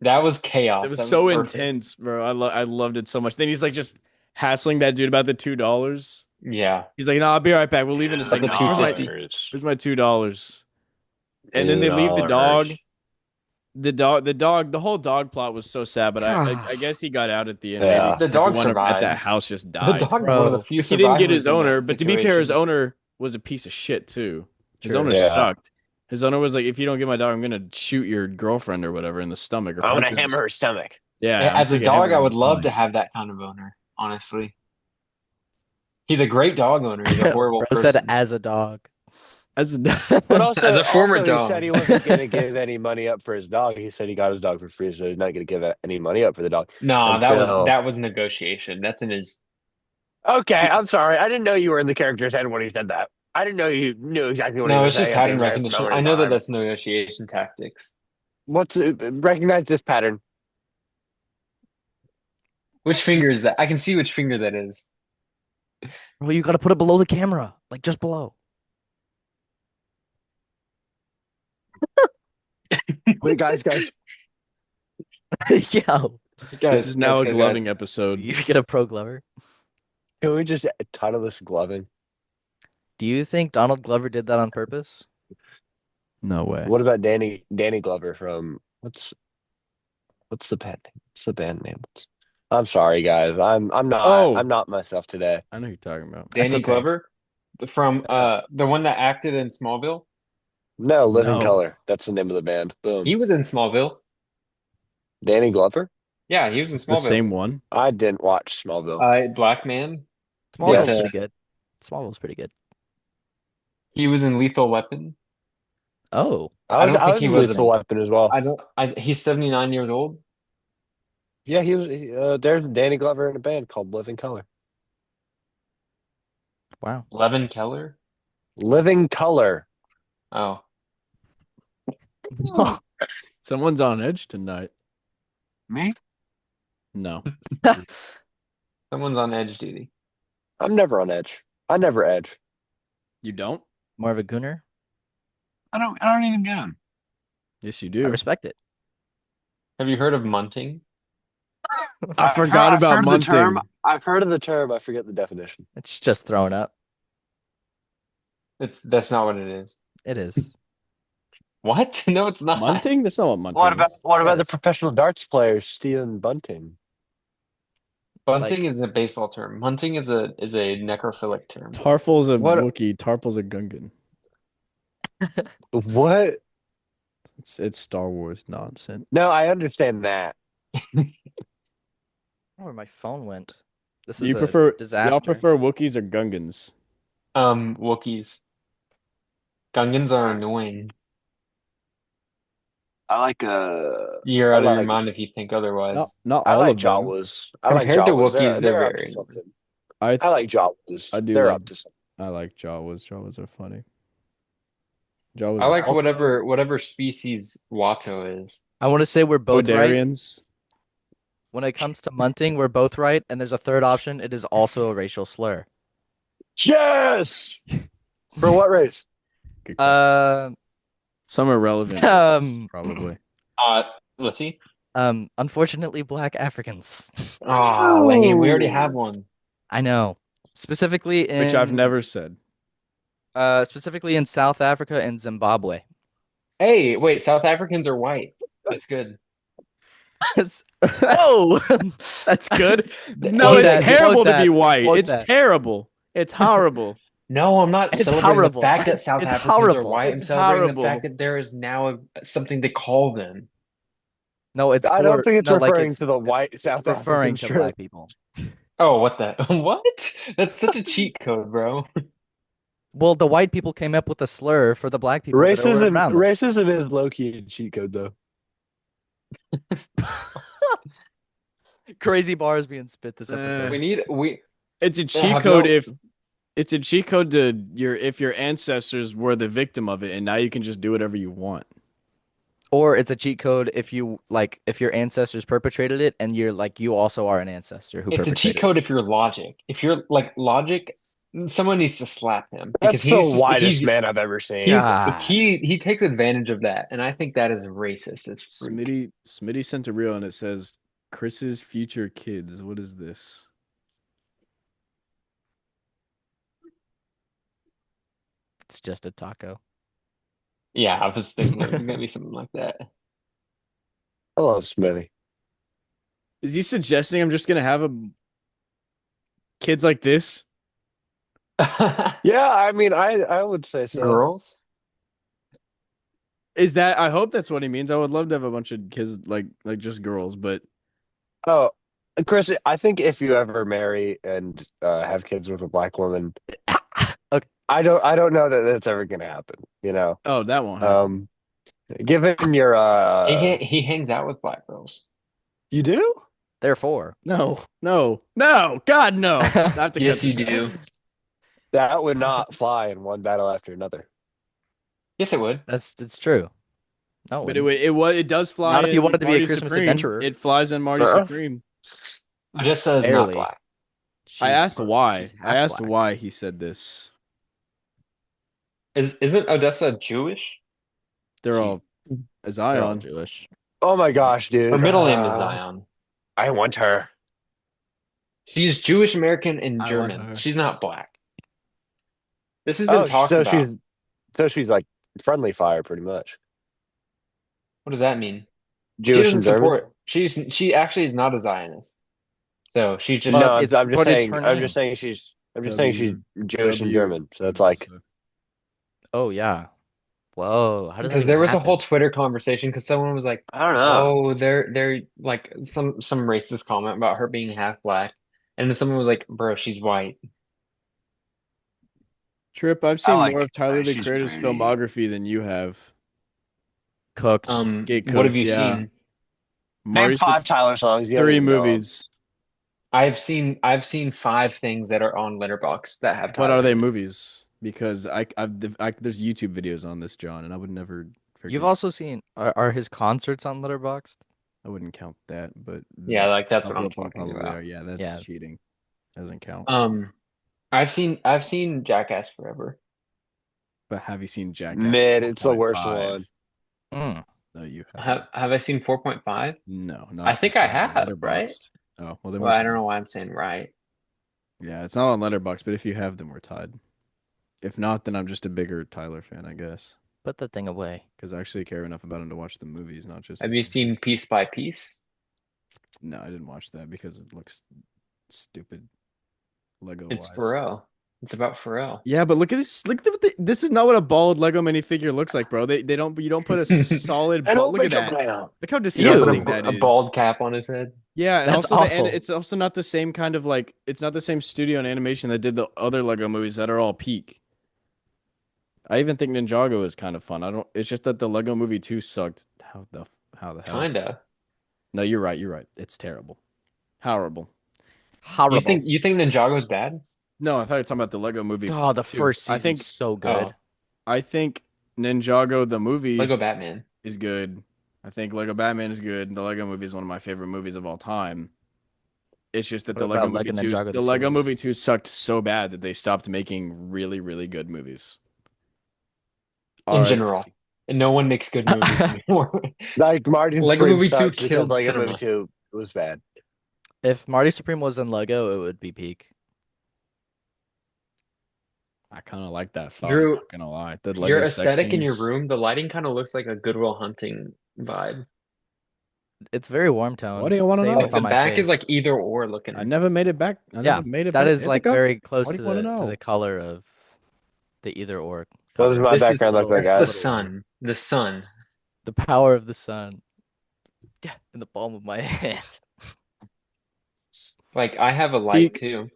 That was It chaos. was That was so perfect. intense, bro. I loved it so much. Then he's like just hassling that dude about the $2. Yeah. He's like, "No, I'll be right back. We'll leave in a About second." the He's like, $250. where's my $2?" And then they leave the dog. $2. The whole dog plot was so sad, but I God. guess he got out at the end maybe Yeah. because The like the dog one at that survived. house just The died. dog, one of the Bro. few He didn't get survivors his in that owner, but to be fair, his situation. owner was a piece of shit too. His owner True. Yeah. sucked. His owner was like, "If you don't get my dog, I'm gonna shoot your girlfriend or whatever in the stomach or I'm punch gonna her." hammer her stomach. Yeah, I'm As a sick of dog, I hammering would his love stomach. to have that kind of owner, honestly. He's a great dog owner. He's a horrible Bro said person. as a dog. As a But As also, a former he said dog. he wasn't gonna give any money up for his dog. He said he got his dog for free, so he's not gonna give any money up for the dog No, until. that was negotiation. That's in his Okay, he, I'm sorry. I didn't know you were in the character's head when he said that. I didn't know you knew exactly what he no, was it's just saying at the pattern exact recognition. moment I in know that time. that's negotiation tactics. Recognize this pattern? Which finger is that? I can see which finger that is. Well, you gotta put it below the camera. Like just below. Wait, guys. Yo. This is now a Guys. gloving episode. You get a pro glover. Can we just title this gloving? Do you think Donald Glover did that on purpose? No way. What about Danny Glover from what's the band name? What's the band name? I'm sorry, guys. Oh, I'm not myself today. I know who you're talking about. That's Danny okay. Glover from Yeah. the one that acted in Smallville. No, Living No, Color. That's the name of the band. Boom. He was in Smallville. Danny Glover? Yeah, he was in it's the Smallville. same one. I didn't watch Smallville. Black man. Smallville's Yes. Yes. pretty good. Smallville's pretty good. He was in Lethal Weapon. Oh. I don't I think was he in was. Lethal Weapon as well. I don't. He's 79 years old. Yeah, he was. There's Danny Glover in a band called Living Color. Wow. Levin Keller. Living Color. Oh, Someone's on edge tonight. Me? No, someone's on edge duty. I'm never on edge. I never edge. you don't. More of a gooner? I don't even go. Yes, you I do. respect it. Have you heard of munting? I forgot about munting. I've heard of the term. I forget the definition. It's just thrown up. That's not what it is. It is. What? No, it's not. Munting? That's not what munting is. What about the Yes. professional darts player Steven Bunting? Bunting Like- is a baseball term. Munting is a necrophilic term. Tarful's a What- Wookiee. Tarful's a Gungan. What? It's Star Wars nonsense. No, I understand that. I don't know where my phone went. This Do is you a prefer? disaster. Y'all prefer Wookiees or Gungans? Wookiees. Gungans are annoying. I like You're I out of your like- mind if you think otherwise. Not I all like of them. Jawas. I like Compared to Jawas. Wookiees, they're up to very- something. I I like Jawas. I do They're like- up to something. I like Jawas. Jawas are funny. Jawas. I like are whatever species Watto is. I want to say we're both right. Podarians. When it comes to munting, we're both right. And there's a third option. It is also a racial slur. Yes. For what race? Good call. Uh, Some are relevant. Probably. Let's see. Unfortunately, Black Africans. Ah, lame. We already have one. I know. Specifically in Which I've never said. specifically in South Africa and Zimbabwe. Hey, wait, South Africans are white. That's good. Whoa! That's good. Quote No, it's that, terrible quote to be that, white. quote It's that. terrible. It's horrible. No, I'm not It's celebrating the horrible. fact that South It's Africans are horrible. white. I'm It's celebrating the fact horrible. that there is now something to call them. No, it's I don't for think it's no, like referring to the white it's South African referring to strip. black people. Oh, what the? What? That's such a cheat code, bro. Well, the white people came up with a slur for the black people that were Racism, around them. racism is low key a cheat code though. Crazy bars being spit this episode. We It's a cheat have code y'all. if it's a cheat code to your if your ancestors were the victim of it, and now you can just do whatever you want. Or it's a cheat code if you like if your ancestors perpetrated it and you're like you also are an ancestor who It's a cheat perpetrated it. code if you're logic. If you're like logic, someone needs to slap him because That's the whitest man I've ever seen. God. he takes advantage of that, and I think that is racist as freak. Smitty sent a reel and it says Chris's future kids. What is this? It's just a taco. Yeah, I was thinking it was gonna be something like that. I love Smitty. Is he suggesting I'm just gonna have a kids like this? Yeah, I mean, I would say so. Girls? Is that I hope that's what he means. I would love to have a bunch of kids like just girls, but Oh, Chris, I think if you ever marry and have kids with a black woman, Okay. I don't know that that's ever gonna happen. You know, oh, that won't happen. given your He hangs out with black girls. you do? Therefore. No, no, no, God, no. I have to Yes, cut you this out. do. That would not fly in one battle after another. Yes, it would. It's true. No, But wouldn't. it does fly Not if you in wanted to be a Marty Christmas Supreme. adventurer. It flies in Marty Uh-uh. Supreme. Odessa is not Barely. black. I asked why. She's I half asked black. why he said this. Isn't Odessa Jewish? They're She- all They're all Zion. Jewish. Oh my gosh, dude! Her middle name is Zion. I want her. She's Jewish American and I want German. her. She's not black. This has been Oh, talked so about. she's like friendly fire, pretty much. What does that mean? She Jewish doesn't and German. support. She actually is not a Zionist. So she's just No, it's- I'm just but it's saying. her I'm name. just saying she's Jewish and W- German. So it's like, Oh yeah. Whoa. How does that because even there was a happen? whole Twitter conversation because someone was like, I don't know. "Oh, they're like some racist comment about her being half black," and then someone was like, "Bro, she's white." Trip, I've seen like more of Tyler the she's Creator's pretty. filmography than you have. Cooked. Get What have cooked, you yeah. seen? Name Marty 5 Tyler songs. You don't 3 even know 'em. movies. I've seen 5 things that are on Letterboxd that have What Tyler are they in it. movies? Because there's YouTube videos on this, John, and I would never forget. You've also seen are his concerts on Letterboxd? I wouldn't count that, but Yeah, like that's what couple I'm of them talking probably about. are. Yeah, that's Yeah. cheating. Doesn't count. I've seen Jackass Forever. But have you seen Jackass Mid, it's the worst 4.5? one. Mm. No, you Have haven't. I seen 4.5? No, not I think I on have, right? Letterboxd. Oh, well then Well, we're I don't tied. know why I'm saying right. Yeah, it's not on Letterboxd, but if you have them, we're tied. If not, then I'm just a bigger Tyler fan, I guess. Put the thing away. Because I actually care enough about him to watch the movies, not just Have his you seen music. Piece by Piece? No, I didn't watch that because it looks stupid. Lego It's wise. Pharrell. It's about Pharrell. Yeah, but look at this. Look at this is not what a bald Lego minifigure looks like, bro. They don't you don't put a solid I ball. don't Look at make a that. plan. Look how He has disgusting that a is. bald cap on his head. Yeah, and That's also awful. it's also not the same kind of like it's not the same studio and animation that did the other Lego movies that are all peak. I even think Ninjago is kind of fun. I don't. It's just that the Lego Movie 2 sucked. How the hell? Kinda. No, you're right. You're right. It's terrible. Horrible. Horrible. You think Ninjago's bad? No, I thought you were talking about the Lego Movie. Oh, the 2. first I season's think so good. Oh, I think Ninjago the movie Lego Batman. is good. I think Lego Batman is good. The Lego Movie is one of my favorite movies of all time. It's just that What the about Lego Movie Lego 2 Ninjago the the Lego series? Movie 2 sucked so bad that they stopped making really really good movies. In All right. general. And no one makes good movies anymore. Like Marty Lego Supreme Movie 2 sucks because killed Lego cinema. Movie 2 was bad. If Marty Supreme was in Lego, it would be peak. I kind of like that thought. Drew, I'm not gonna lie. The your Lego sex aesthetic in your scenes- room, the lighting kind of looks like a Goodwill Hunting vibe. It's very warm tone. What do you wanna Same know? with Like the on my back is face. like either or looking. I never made it back. I Yeah, never made it that back. is like Ithaca? very close What do to you wanna the know? color of the either or What does color. my This is background look like, that's the guys? sun. The sun. The power of the sun. Yeah, in the palm of my hand. Like I have a light Peak. too.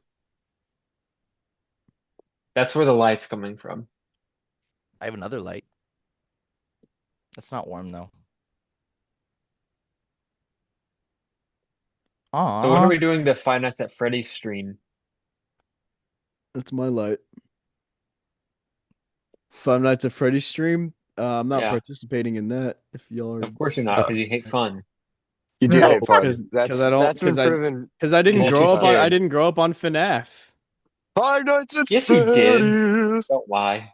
That's where the light's coming from. I have another light. That's not warm though. So when are Aw. we doing the Five Nights at Freddy's stream? That's my light. Five Nights at Freddy's stream. I'm not Yeah, participating in that. If y'all are, of course you're not, Uh, because you hate fun. You do no, hate fun. because I don't That's been proven because I Because didn't you're too grow up on scared. FNAF. Five Nights at Yes, you did. Freddy's. Don't lie.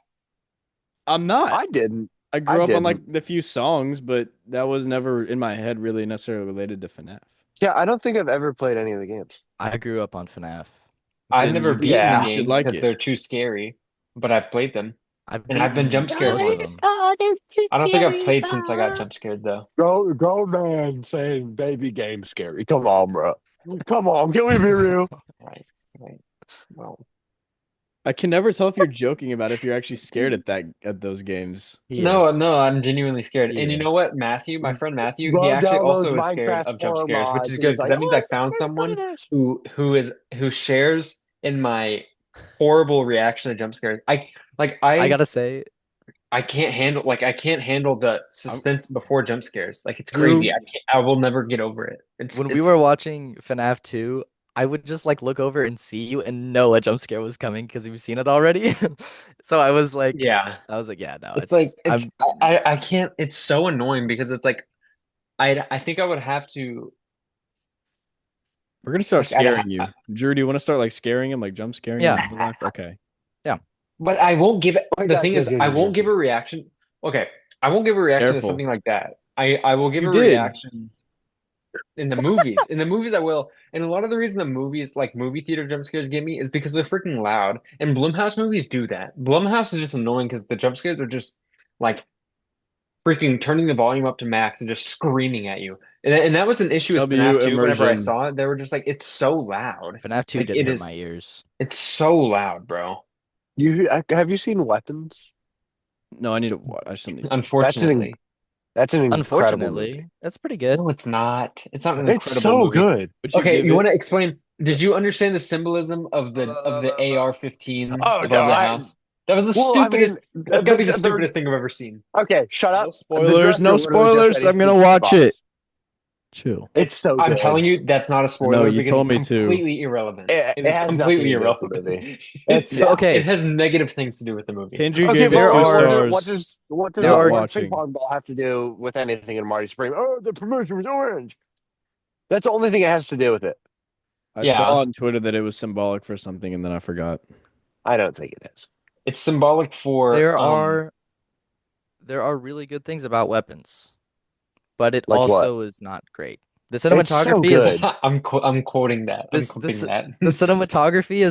I'm not. I didn't. I I grew up on like didn't. the few songs, but that was never in my head really necessarily related to FNAF. Yeah, I don't think I've ever played any of the games. I grew up on FNAF. I've Then never you beaten the Yeah. you should games like because it. they're too scary, but I've played them. I've And I've been jump beaten scared most of once. them. I don't think I've played since I got jump scared though. Grown man saying baby game scary. Come on, bro. Come on, can we be real? Right, right. Well, I can never tell if you're joking about it, if you're actually scared at those games. no, Yes. no, I'm genuinely scared. And you know Yes. what, Matthew, my friend Matthew, he Bro actually downloads also is scared Minecraft of jump horror scares, which is mods and good he's because like, that means oh, I I'm found scared someone of this. who shares in my horrible reaction to jump scares. Like I gotta say, I can't handle the I'm, suspense before jump scares. Like it's crazy. Drew, I will never get over it. when we It's were watching FNAF 2, I would just like look over and see you and know a jump scare was coming because we've seen it already. So yeah. I was like, yeah, no, It's like I'm I can't. It's so annoying because it's like I think I would have to we're gonna start like I'd scaring you. Drew, do you want to start like scaring him, like jump scaring him yeah, in real life? Okay. yeah. but I won't give it. Wait, The guys, thing guys, is, guys, I guys, won't guys. give a reaction. Okay, I won't give a reaction to Careful. something like that. I will give You a did. reaction in the movies. In the movies, I will. And a lot of the reason the movies, like movie theater jump scares, get me is because they're freaking loud. And Blumhouse movies do that. Blumhouse is just annoying because the jump scares are just like freaking turning the volume up to max and just screaming at you. And that was an issue with W FNAF 2. Whenever I immersion. saw it, they were just like, it's so loud. FNAF 2 Like did it hurt is, my ears. it's so loud, bro. Have you seen Weapons? No, I need to watch. I still need to. That's an Unfortunately. that's an incredible movie. Unfortunately, that's pretty good. No, it's not. It's not an It's incredible so movie. good. Would you Okay, give you want it? to explain? Did you understand the symbolism of the AR-15 Oh no, above the house? That was the well, I mean, stupidest. That's got to be the the stupidest thing I've ever seen. okay, shut No up. The spoilers. director No literally just said spoilers. he's I'm gonna keeping the watch it. box. Chill. It's so I'm good. telling you, that's not a I know spoiler you because told it's me to. completely irrelevant. It It is has nothing completely to do with the irrelevant. movie. It's Yeah, It okay. has negative things to do with the movie. Kendrick okay, gave it There two but are stars. what does there Not are one ping watching. pong ball have to do with anything in Marty Spring? Oh, the promotion was orange. That's the only thing it has to do with it. I saw Yeah, on Twitter that it was symbolic for something, and then I forgot. I don't think it is. it's symbolic for there are there are really good things about weapons, but it Like what? also is not great. The It's so cinematography is good. I'm quoting that. I'm this clipping this that. the cinematography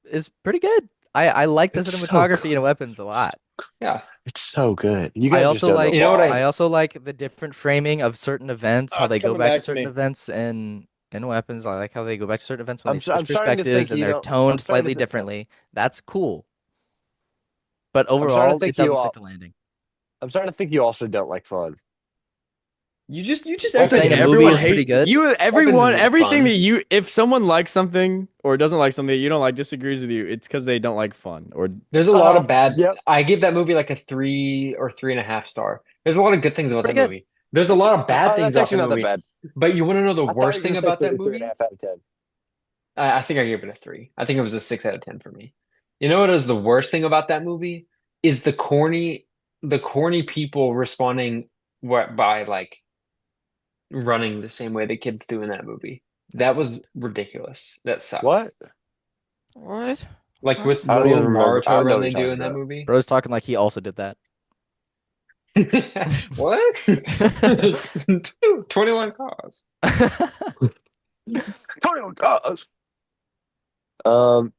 is pretty good. I like the It's so cinematography good. in weapons a lot. Yeah. It's so good. You I guys just also don't know like You know what why. I also like the different framing of certain events, Oh, how it's they go coming back to back to certain me. events in weapons. I like how they go back to certain events when they switch I'm starting to think perspectives and you they're don't. toned slightly differently. That's cool. But I'm starting to overall, it think doesn't stick the landing. I'm starting to think you also don't like fun. You just act I'm like Weapons saying a is movie everyone is fun. pretty hate good. you. Weapons Everyone, isn't everything that fun. if someone likes something or doesn't like something that you don't like, disagrees with you, it's because they don't like fun. Or There's a lot of bad. Yep. I give that movie like a 3 or 3.5 star. There's a lot of good things about Pretty that good. movie. There's a lot of bad things That's about actually the not that movie. bad. But you want to know the I thought you worst were thing gonna say about that three and a movie? half out of 10. I think I gave it a 3. I think it was a 6 out of 10 for me. You know what is the worst thing about that movie? Is the corny people responding by like running the same way the kids do in that movie. That That was sucked. ridiculous. That What? sucks. What? Like with I the don't even little remember. I Naruto don't know run what they you're do talking in that about. movie. Bro's talking like he also did that. What? 21 cars. Tony does. Um,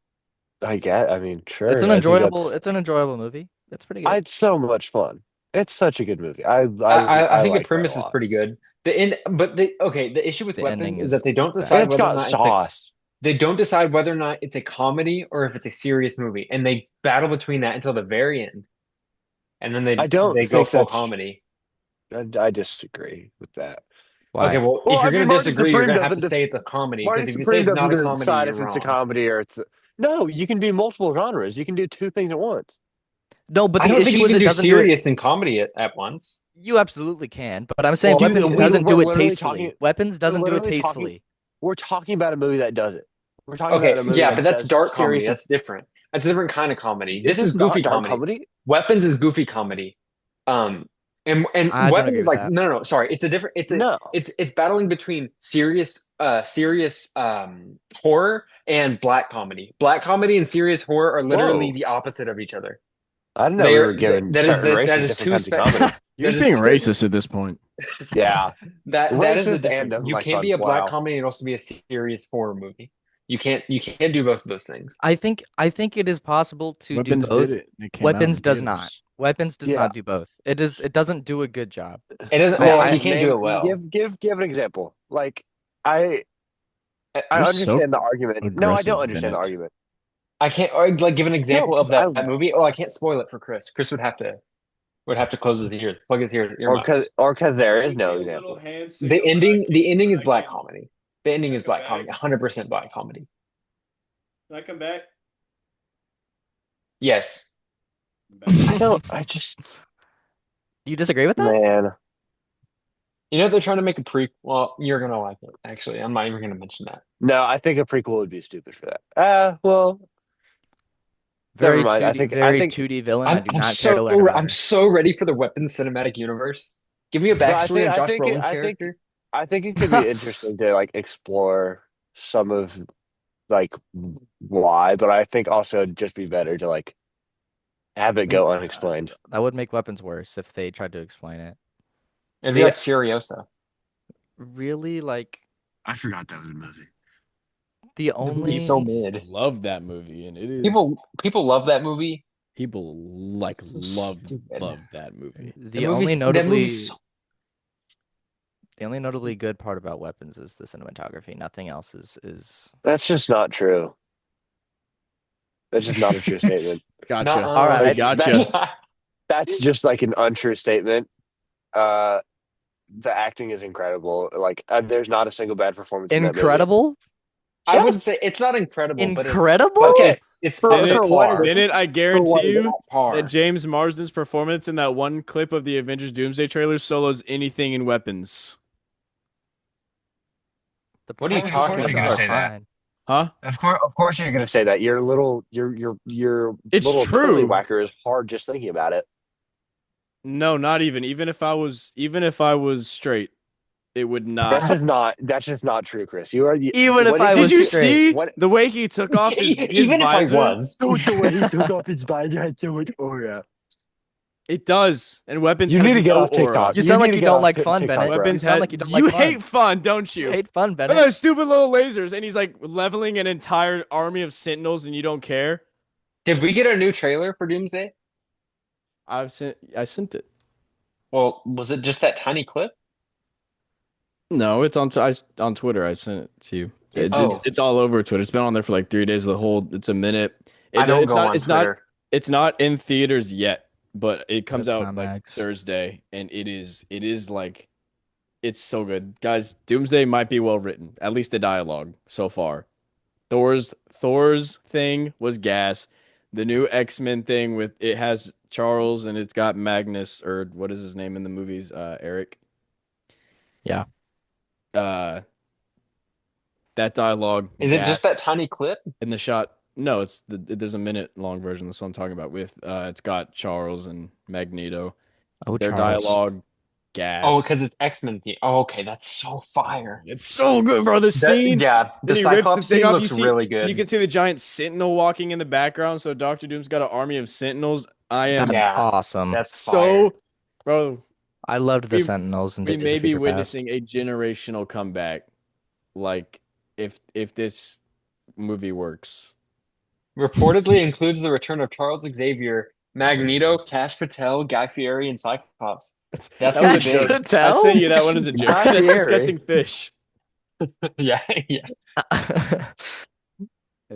I get. I mean, It's sure. an I think enjoyable that's. it's an enjoyable movie. It's pretty good. It's so much fun. It's such a good movie. I I, I I I think the like that a premise is lot. pretty good. The end, but the okay, the issue with The ending weapons is is that they don't bad. decide It's whether or got not it's a sauce. they don't decide whether or not it's a comedy or if it's a serious movie, and they battle between that until the very end, and then I they don't go think full that's. comedy. I disagree with that. Okay, Why? well, Well, if I you're mean, gonna disagree, you're gonna have to say it's a comedy. Marty Because if you say Supreme it's not doesn't a comedy, decide you're if it's a wrong. comedy or it's. No, you can do multiple genres. You can do two things at once. No, but I the don't think issue you is can it do doesn't do it. serious and comedy at once. You absolutely can, but I'm saying Well, Weapons doesn't we're do it literally tastefully. talking. Weapons We're doesn't do it literally talking. tastefully. We're talking about a movie that does it. We're talking about Okay, a movie yeah, but that that's does dark comedy. serious. That's different. That's a different kind of comedy. This This is is not goofy dark comedy. comedy. Weapons is goofy comedy. Um, and I don't Weapons agree is with like that. no, sorry. It's a different. No, It's battling between serious horror and black comedy. Black comedy and serious horror are literally whoa! the opposite of each other. I didn't know They we are were giving that is certain that races is different two kinds of spe comedy. You're that just is being two, racist at this point. Yeah, that is the racist and difference. doesn't You like can't fun. be a black Wow. comedy and also be a serious horror movie. You can't do both of those things. I think it is possible to do Weapons did both. it. It came out in Weapons does not. theaters. Weapons does Yeah. not do both. It doesn't do a good job. It doesn't. I Well, I he can't do Name it well. give an example. Like I I You're so understand the argument. No, I don't aggressive, understand the Bennett. argument. I can't or, like give an No, example of because that movie. Oh, I can't spoil it for Chris. Chris would have to close his ears, plug his earmuffs. or because there is Give me no a little example. hand The signal ending, the ending when is I black can comedy. The ending when I is come black back. comedy, 100% black comedy. Can I come back? Yes. I'm back. I don't. I just You disagree with that? man. You know they're trying to make a pre. Well, you're gonna like it. Actually, I'm not even gonna mention that. No, I think a prequel would be stupid for that. Well, never Very mind. 2D, very 2D villain. I I'm do I'm not care to so learn about I'm her. so ready for the Weapons cinematic universe. Give me a no, backstory on I Josh think Brolin's character. I think it could be interesting to like explore some of like why, but I think also it'd just be better to like have it They, go unexplained. that would make Weapons worse if they tried to explain it. It'd be The like Furiosa. really like I forgot that was a movie. the The movie's so only mid. Love that movie, and it is People love that movie. people like So stupid. love that movie. the only That movie's so good part about Weapons is the cinematography. Nothing else is That's just not true. That's just not a true statement. Gotcha. All right. I Like, gotcha. That's just like an untrue statement. Uh, the acting is incredible. Like, there's not a single bad performance in that movie. incredible. I wouldn't say it's not incredible, Incredible? but Okay, it's for- up to for what it par. is. Bennett, I For guarantee what it you is. At par. that James Marsden's performance in that one clip of the Avengers Doomsday trailer solos anything in Weapons. The What are you talking performances about? are Say that. fine. Huh? Of course, you're gonna say that. Your It's little true. whacker is hard just thinking about it. No, not even. Even if I was straight, it would That's not. just not true, Chris. You are Even if what I did Did was you straight. see What the way he took off his Even if I visor? was. the way he took off his visor had so much aura. It does. And Weapons You has need to get no off TikTok. aura. You sound need like to you get don't off like fun, TikTok, Bennett. bro. Weapons You sound has. like you don't You like fun. hate fun, don't You you? hate fun, Look at Bennett. those stupid little lasers, and he's like leveling an entire army of Sentinels, and you don't care. Did we get a new trailer for Doomsday? I sent it. Well, was it just that tiny clip? No, it's on Twitter. I sent it to you. Oh. It's all over Twitter. It's been on there for like 3 days. It's a minute. I don't It's go not. on It's not. Twitter. It's not in theaters yet, but it comes That's out not like Max. Thursday, and it is like it's so good, guys. Doomsday might be well written. At least the dialogue so far. Thor's thing was gas. The new X-Men thing with it has Charles and it's got Magnus, or what is his name in the movies? Eric. Yeah. That dialogue Is it just that gas tiny clip? in the shot. No, there's a minute long version. That's what I'm talking about. With it's got Charles and Magneto. Oh, Their Charles. dialogue gas. Oh, because it's X-Men theme. Oh, okay, that's so fire. It's so good, bro. The scene. Yeah, the Then he rips the Cyclops thing scene off. looks really good. You can see the giant Sentinel walking in the background. So Doctor Doom's got an army of Sentinels. I am That's Yeah. awesome. That's so, fire. bro. I loved the we- Sentinels and We Days may of be Future Past. witnessing a generational comeback. Like if this movie works. Reportedly includes the return of Charles Xavier, Magneto, Cash Patel, Guy Fieri, and Cyclops. That's That gonna was be a big. joke. I sent you that one as a joke. Guy That's Fieri. disgusting fish. Yeah, yeah.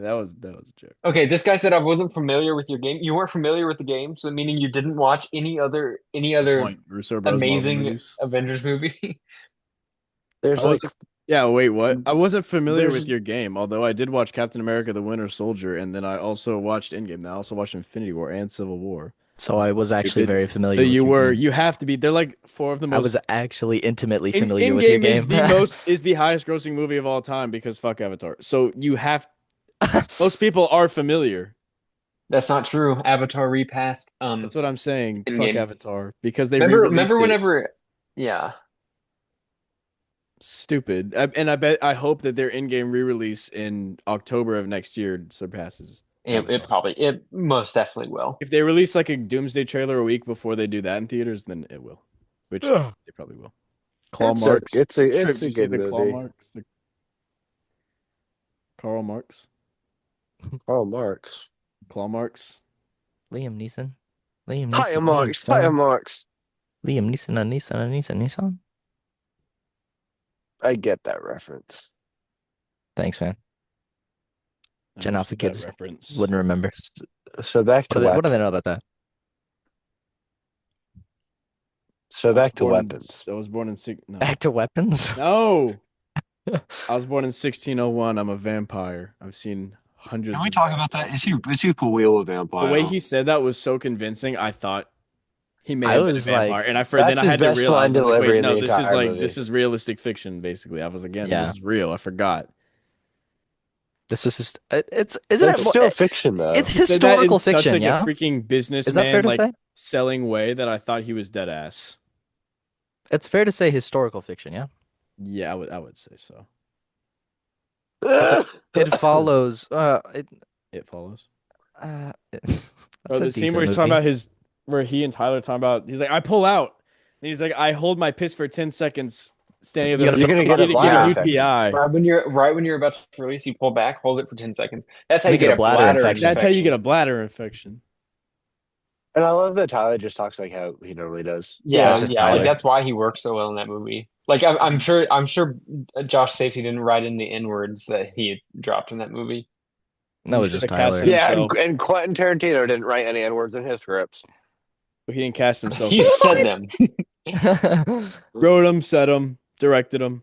That was a joke. Okay, this guy said I wasn't familiar with your game. You weren't familiar with the game, so meaning you didn't watch any Good other point. Russo Bros. Marvel amazing movies. Avengers movie. I There's like wasn't. Yeah, wait, what? I wasn't familiar there's with your game, although I did watch Captain America: The Winter Soldier, and then I also watched Endgame. I also watched Infinity War and Civil War. So I was actually Stupid. very So familiar with you your were. game. You have to be. They're like four of the I was most. actually intimately In familiar with your Endgame is game. the highest grossing movie of all time because fuck Avatar. So you have. Most people are familiar. That's not true. Avatar repassed That's what I'm saying. in Fuck game. Avatar because they Remember re-released it. whenever yeah. Stupid. I hope that their in-game re-release in October of next year surpasses Avatar. It most definitely will. If they release like a Doomsday trailer a week before they do that in theaters, then it will. Which Ugh. they probably will. Claw marks. it's a Trip, it's did a you see good the claw movie. marks? The Karl Marx? Karl Marx. Claw marks? Liam Neeson. Liam Tire Neeson. Liam marks. Tire Neeson. marks. Liam Neeson. A Neeson. A Neeson. Neeson. I get that reference. Thanks, man. I Gen Alpha understood that kids reference. wouldn't remember. So back to What do they weapons. know about that? So back to weapons. I was born in six. No. Back to weapons. No. I was born in 1601. I'm a vampire. I've seen Can hundreds we of talk about deaths. that? Is he cool wheel a The way vampire? he said that was so convincing. I thought he may I have been a was like, vampire, and then That's I his had to best line realize I was like, wait, delivery in no, the entire movie. this is realistic fiction. Basically, I was again, this yeah, is real. I forgot. this is just it's isn't But it it's more, still fiction it's though. He said that in historical such fiction, like a yeah? freaking Is that fair businessman to like say? selling way that I thought he was dead ass. It's fair to say historical fiction, yeah? Yeah, I would say so. Because it follows It follows. that's Or a the scene where decent he's talking movie. about where he and Tyler talking about, he's like, I pull out. And he's like, I hold my piss for 10 seconds standing You there. gotta You're put gonna the get a muscle. You get a bladder Yeah. infection. UTI. Right when you're about to release, you pull back, hold it for 10 seconds. That's how And you you get get a a bladder bladder infection. That's how you get infection. a bladder infection. And I love that Tyler just talks like how he normally does. Yeah, it's Yeah, just yeah, like Tyler. that's why he works so well in that movie. Like I'm sure Josh Safety didn't write in the N words that he dropped in that movie. That He was should just have cast it Tyler. Yeah, himself. and Quentin Tarantino didn't write any N-words in his scripts. But he didn't cast himself. He He said them. wrote them, said them, directed them,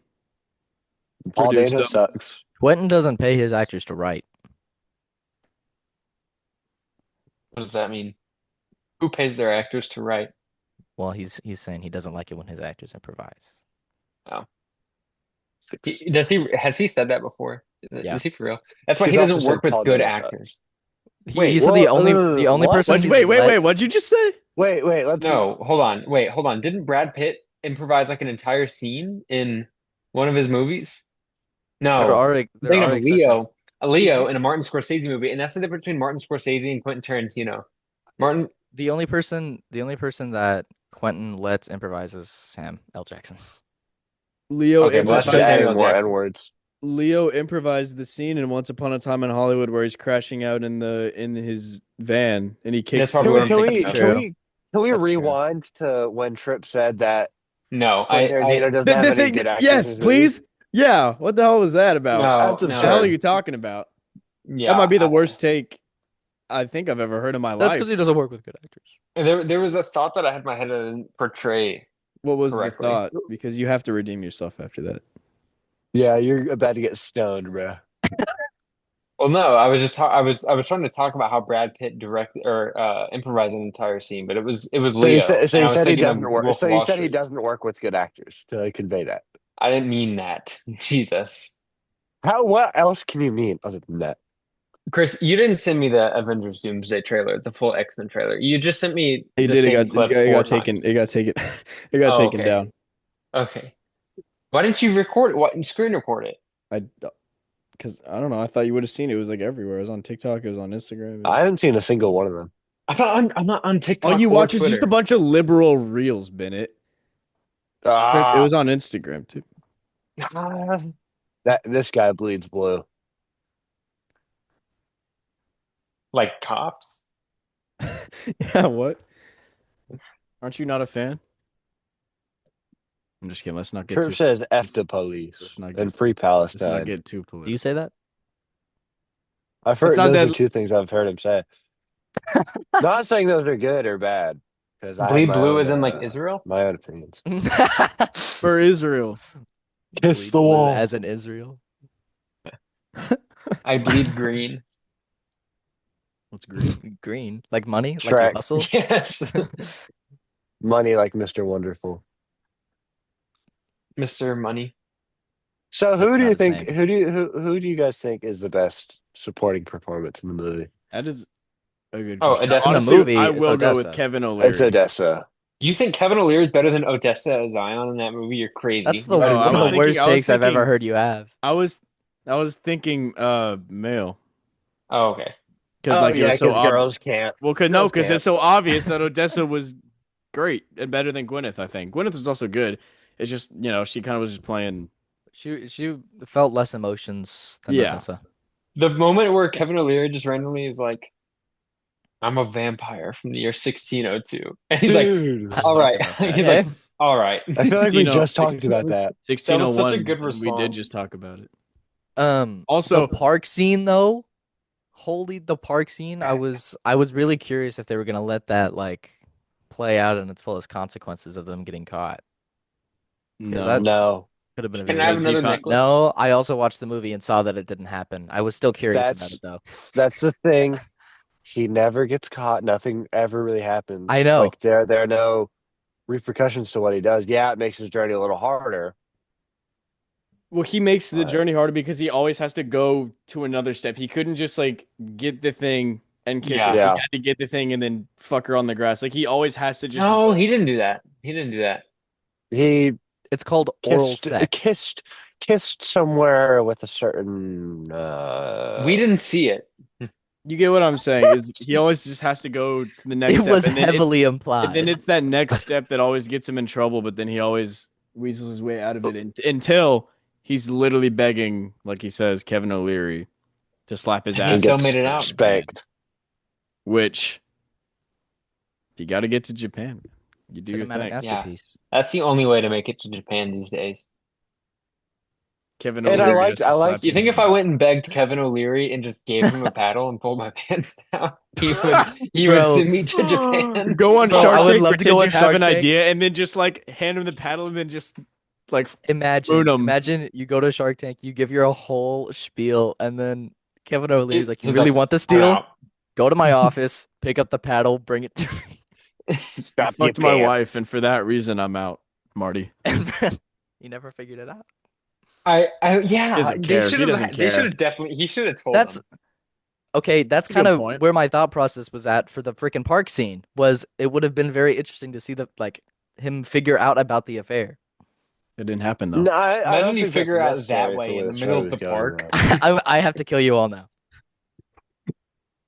Paul produced Dano them. sucks. Quentin doesn't pay his actors to write. What does that mean? Who pays their actors to write? Well, he's saying he doesn't like it when his actors improvise. Oh, does he? Has he said that before? Yeah. Is he for real? That's why He's he also doesn't said work with Paul good Dano sucks. actors. He Wait, said Well, the only what? person What? he's let What'd you just say? Wait, let's no, hold on, wait, hold on. Didn't Brad Pitt improvise like an entire scene in one of his movies? No, I'm there thinking are of exceptions. He Leo in a Martin Scorsese movie, and that's the difference between Martin Scorsese and Quentin Tarantino. Martin, the only person that Quentin lets improvise is Sam L. Jackson. Leo okay, well That's that's just just improvised. adding Samuel more Jackson. N-words. Leo improvised the scene in Once Upon a Time in Hollywood where he's crashing out in his van and he That's kicks probably Can what we the. I'm can thinking we That's of. can true. we can we That's true. rewind to when Tripp said that No, Quentin Tarantino doesn't have The any thing. good actors in Yes, his movies? please. Yeah. What the hell was that about? no, That's What the hell are absurd. no. you talking about? That might Yeah, be the worst take I think I've ever heard in my That's because life. he doesn't work with good actors. there was a thought that I had in my head that I didn't portray What was the correctly. thought? Because you have to redeem yourself after that. Yeah, you're about to get stoned, bro. Well, no, I was trying to talk about how Brad Pitt direct or improvised an entire scene, but it was Leo, So and you I was said he thinking of doesn't work. Wolf So of you Wall said he Street. doesn't work with good actors to convey that. I didn't mean that. Jesus. How? What else can you mean other than that? Chris, you didn't send me the Avengers Doomsday trailer, the full X-Men trailer. You just sent me He the did. same clip It four got taken. times. It got taken. It got Oh, taken okay. down. Okay. Why didn't you record it? What screen record it? I because I don't know. I thought you would have seen it. It was like everywhere. It was on TikTok. It was on Instagram. I haven't seen a single one of them. I'm not on All TikTok you or watch is just a Twitter. bunch of liberal reels, Bennett. It Ah, was on Instagram too. Ah, that this guy bleeds blue. like cops. Yeah, what? Aren't you not a fan? I'm just kidding. Let's not get Tripp too. says F Let's, the police let's not and get free too. Let's not Palestine. get too Do you political. say that? I've It's heard not those are that. two things I've heard him say. Not saying those are good or bad, because I have Bleed blue is in like Israel. my own opinions. For Israel. Kiss Bleed the blue wall. as in Israel. I bleed green. What's green? Green, like money, like you Shrek. hustle. Yes, Money like Mr. Wonderful. Mr. Money. So That's who do not you his think name. who do you guys think is the best supporting performance in the movie? That is a good Oh, question. In the Odessa. Honestly, movie, I it's will go with Odessa. Kevin It's O'Leary. Odessa. You think Kevin O'Leary is better than Odessa as Zion in that movie? You're That's crazy. the You out Oh, of your I one of was the mind. thinking. worst I was takes I've ever thinking. heard you have. I was thinking. Male. Oh, okay. Because Oh like it yeah, was so because ob. girls can't. Well, cause no, Girls because can't. it's so obvious that Odessa was great and better than Gwyneth. I think Gwyneth was also good. It's just she kind of was just playing. She felt less emotions than Yeah. Odessa. The moment where Kevin O'Leary just randomly is like, "I'm a vampire from the year 1602," and he's like, Dude. Just "All talked right," about that. he's Okay. like, "All right." I feel like we 16 just talked about that. That was such a 1601, good and we did response. just talk about it. The Also, park scene though, holy the park scene. I was really curious if they were gonna let that like play out in its fullest consequences of them getting caught. Because that no, No. could have been a Can I have very because he another found. necklace? no. I also watched the movie and saw that it didn't happen. I was still curious about That's it though. that's the thing. He never gets caught. Nothing ever really I happens. know. Like there are no repercussions to what he does. Yeah, it makes his journey a little harder. Well, he makes the But journey harder because he always has to go to another step. He couldn't just like get the thing and kiss her. Yeah. He yeah, had to get the thing and then fuck her on the grass. Like he always has to just No, go. he didn't do that. He didn't do that. he It's called oral kissed sex. kissed kissed somewhere with a certain We didn't see it. You get what I'm saying? Is he always just has to go to the next It step, was heavily implied. it's that next step that always gets him in trouble. But then he always weasels his way out of it until he's literally begging, like he says, Kevin O'Leary to slap his And he and ass, still made gets it out. spanked. which you got to get to Japan. You do your Cinematic thing. Yeah. masterpiece. That's the only way to make it to Japan these days. Kevin And O'Leary has I to slap liked You his think if I ass. went and begged Kevin O'Leary and just gave him a paddle and pulled my pants down, he would Bro, send me to Japan? Go on bro, I Shark would Tank, love to pretend go you on have Shark an Tank. idea, and then just like hand him the paddle, and then just like moon Imagine, him. imagine you go to Shark Tank, you give your whole spiel, and then Kevin O'Leary's like, "You He's really like, want this I'm deal? out. Go to my office, pick up the paddle, bring it to me." You Drop your fucked my wife, pants. and for that reason, I'm out, Marty. And you never figured it out. He Yeah, doesn't care. He doesn't they should care. have definitely, he should have told That's them. okay. That's That's a kind good of point. where my thought process was at for the freaking park scene. Was it would have been very interesting to see the like him figure out about the affair. It didn't happen though. No, I Imagine don't you think that's figure out that necessary for way where in the the middle story of was the going. park. I have to kill you all now.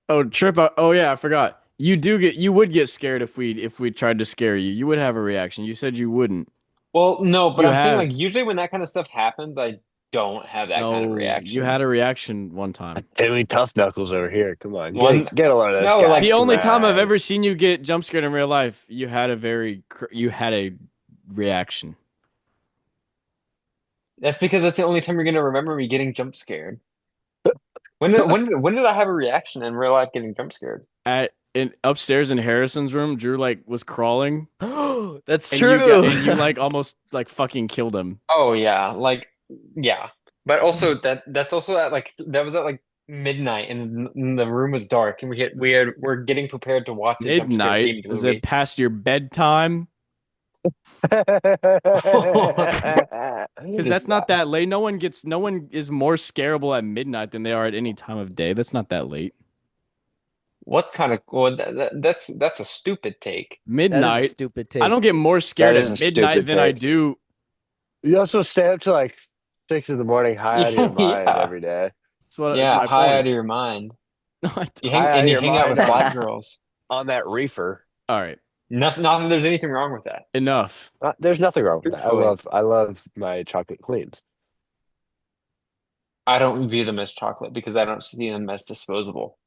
Oh, Trip. Oh yeah, I forgot. You would get scared if we tried to scare you. You would have a reaction. You said you wouldn't. Well, no, but You I'm saying have. like usually when that kind of stuff happens, I don't have that kind of No, you reaction. had a reaction one time. Timmy Tough Knuckles over here. Come on, One, get a load of this no, guy. The like Come only time I've on. ever seen you get jump scared in real life, you had a reaction. that's because that's the only time you're gonna remember me getting jump scared. When did I have a reaction in real life getting jump scared? At in upstairs in Harrison's room, Drew like was crawling That's and true. you like almost like fucking killed him. Oh yeah, like yeah. But also that's also at like that was at like midnight and the room was dark and we're getting prepared to watch a jump scare Midnight? themed Is it movie. past your bedtime? Because that's Just not that late. No one is more scarable at midnight than they are at any time of day. That's not that late. what kind of well, that's a stupid take. That is a Midnight. stupid I take. don't get more That scared is at a midnight stupid than I take. do. You also stay up to like 6 in the morning, high out of your Yeah, mind yeah. every day. That's Yeah, my high out point. of your mind. No, I You don't. hang High out and of you your hang out mind with black girls. on that reefer. All right. Not that there's anything wrong with that. Enough. There's nothing wrong with that. Truthfully, I love my chocolate cleans. I don't view them as chocolate because I don't see them as disposable.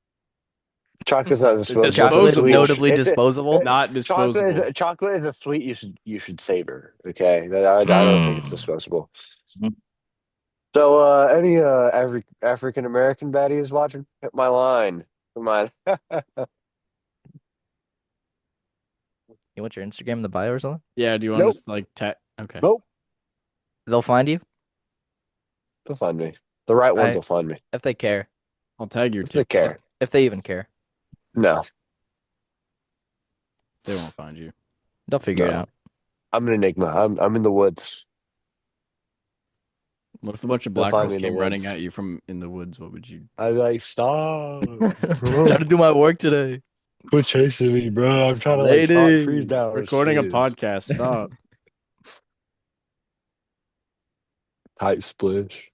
Chocolate's not Is disposable. It's a chocolate sweet. Disposable, notably disposable? not disposable. Chocolate is a sweet you should savor. Okay, I don't think it's disposable. So, any African American baddies watching? Hit my line. Come on. You want your Instagram in the bio or something? Yeah, do you want Nope. us to like tag? Okay. Nope. They'll find you. They'll find me. The right ones I will find me if they care. I'll tag your if they TikTok. care. If they even care. No, They won't find you. They'll figure it no. out. I'm an enigma. I'm in the woods. What if a bunch of They'll black find girls me in the came running woods. at you from in the woods? What would you? I like stop. Trying to do my work today. Quit chasing me, bro. I'm trying to like chop trees Lady. down with Recording a shears. podcast. Stop. Pipe splish.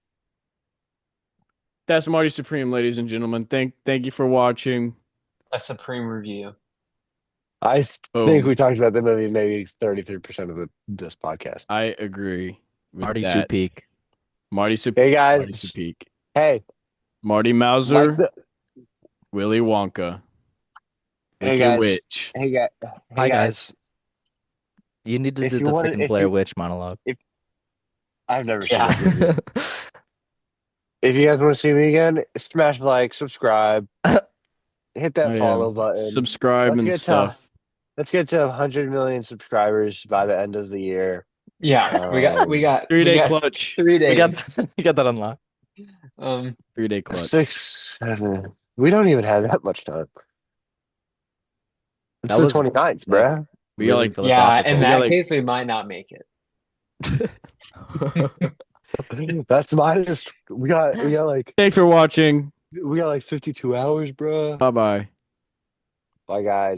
That's Marty Supreme, ladies and gentlemen. Thank you for watching. A supreme review. I think Boom. we talked about the movie maybe 33% of this podcast. I agree with Marty that. Supeak. Marty Sup Hey Marty guys, Supeak. hey, Marty like Mauser, the Willy Wonka, hey Wicked guys, Witch. hey guys, Hi guys. You need to If do you the want, freaking if Blair you, Witch monologue. if I've never seen Yeah. that movie. If you guys want to see me again, smash like, subscribe, hit Oh that yeah. follow button. Subscribe Let's and get to stuff. let's get to 100 million subscribers by the end of the year. Yeah, we got we Um, got we 3-day got clutch. 3 days. We got that unlocked. 3-day clutch. 6, 7. We don't even have that much time. It's That the was 29th, like bruh. We got really like Yeah, in we philosophical. got that like case we might not make it. That's minus. thanks for watching. We got like 52 hours, bruh. Bye bye. Bye, guys.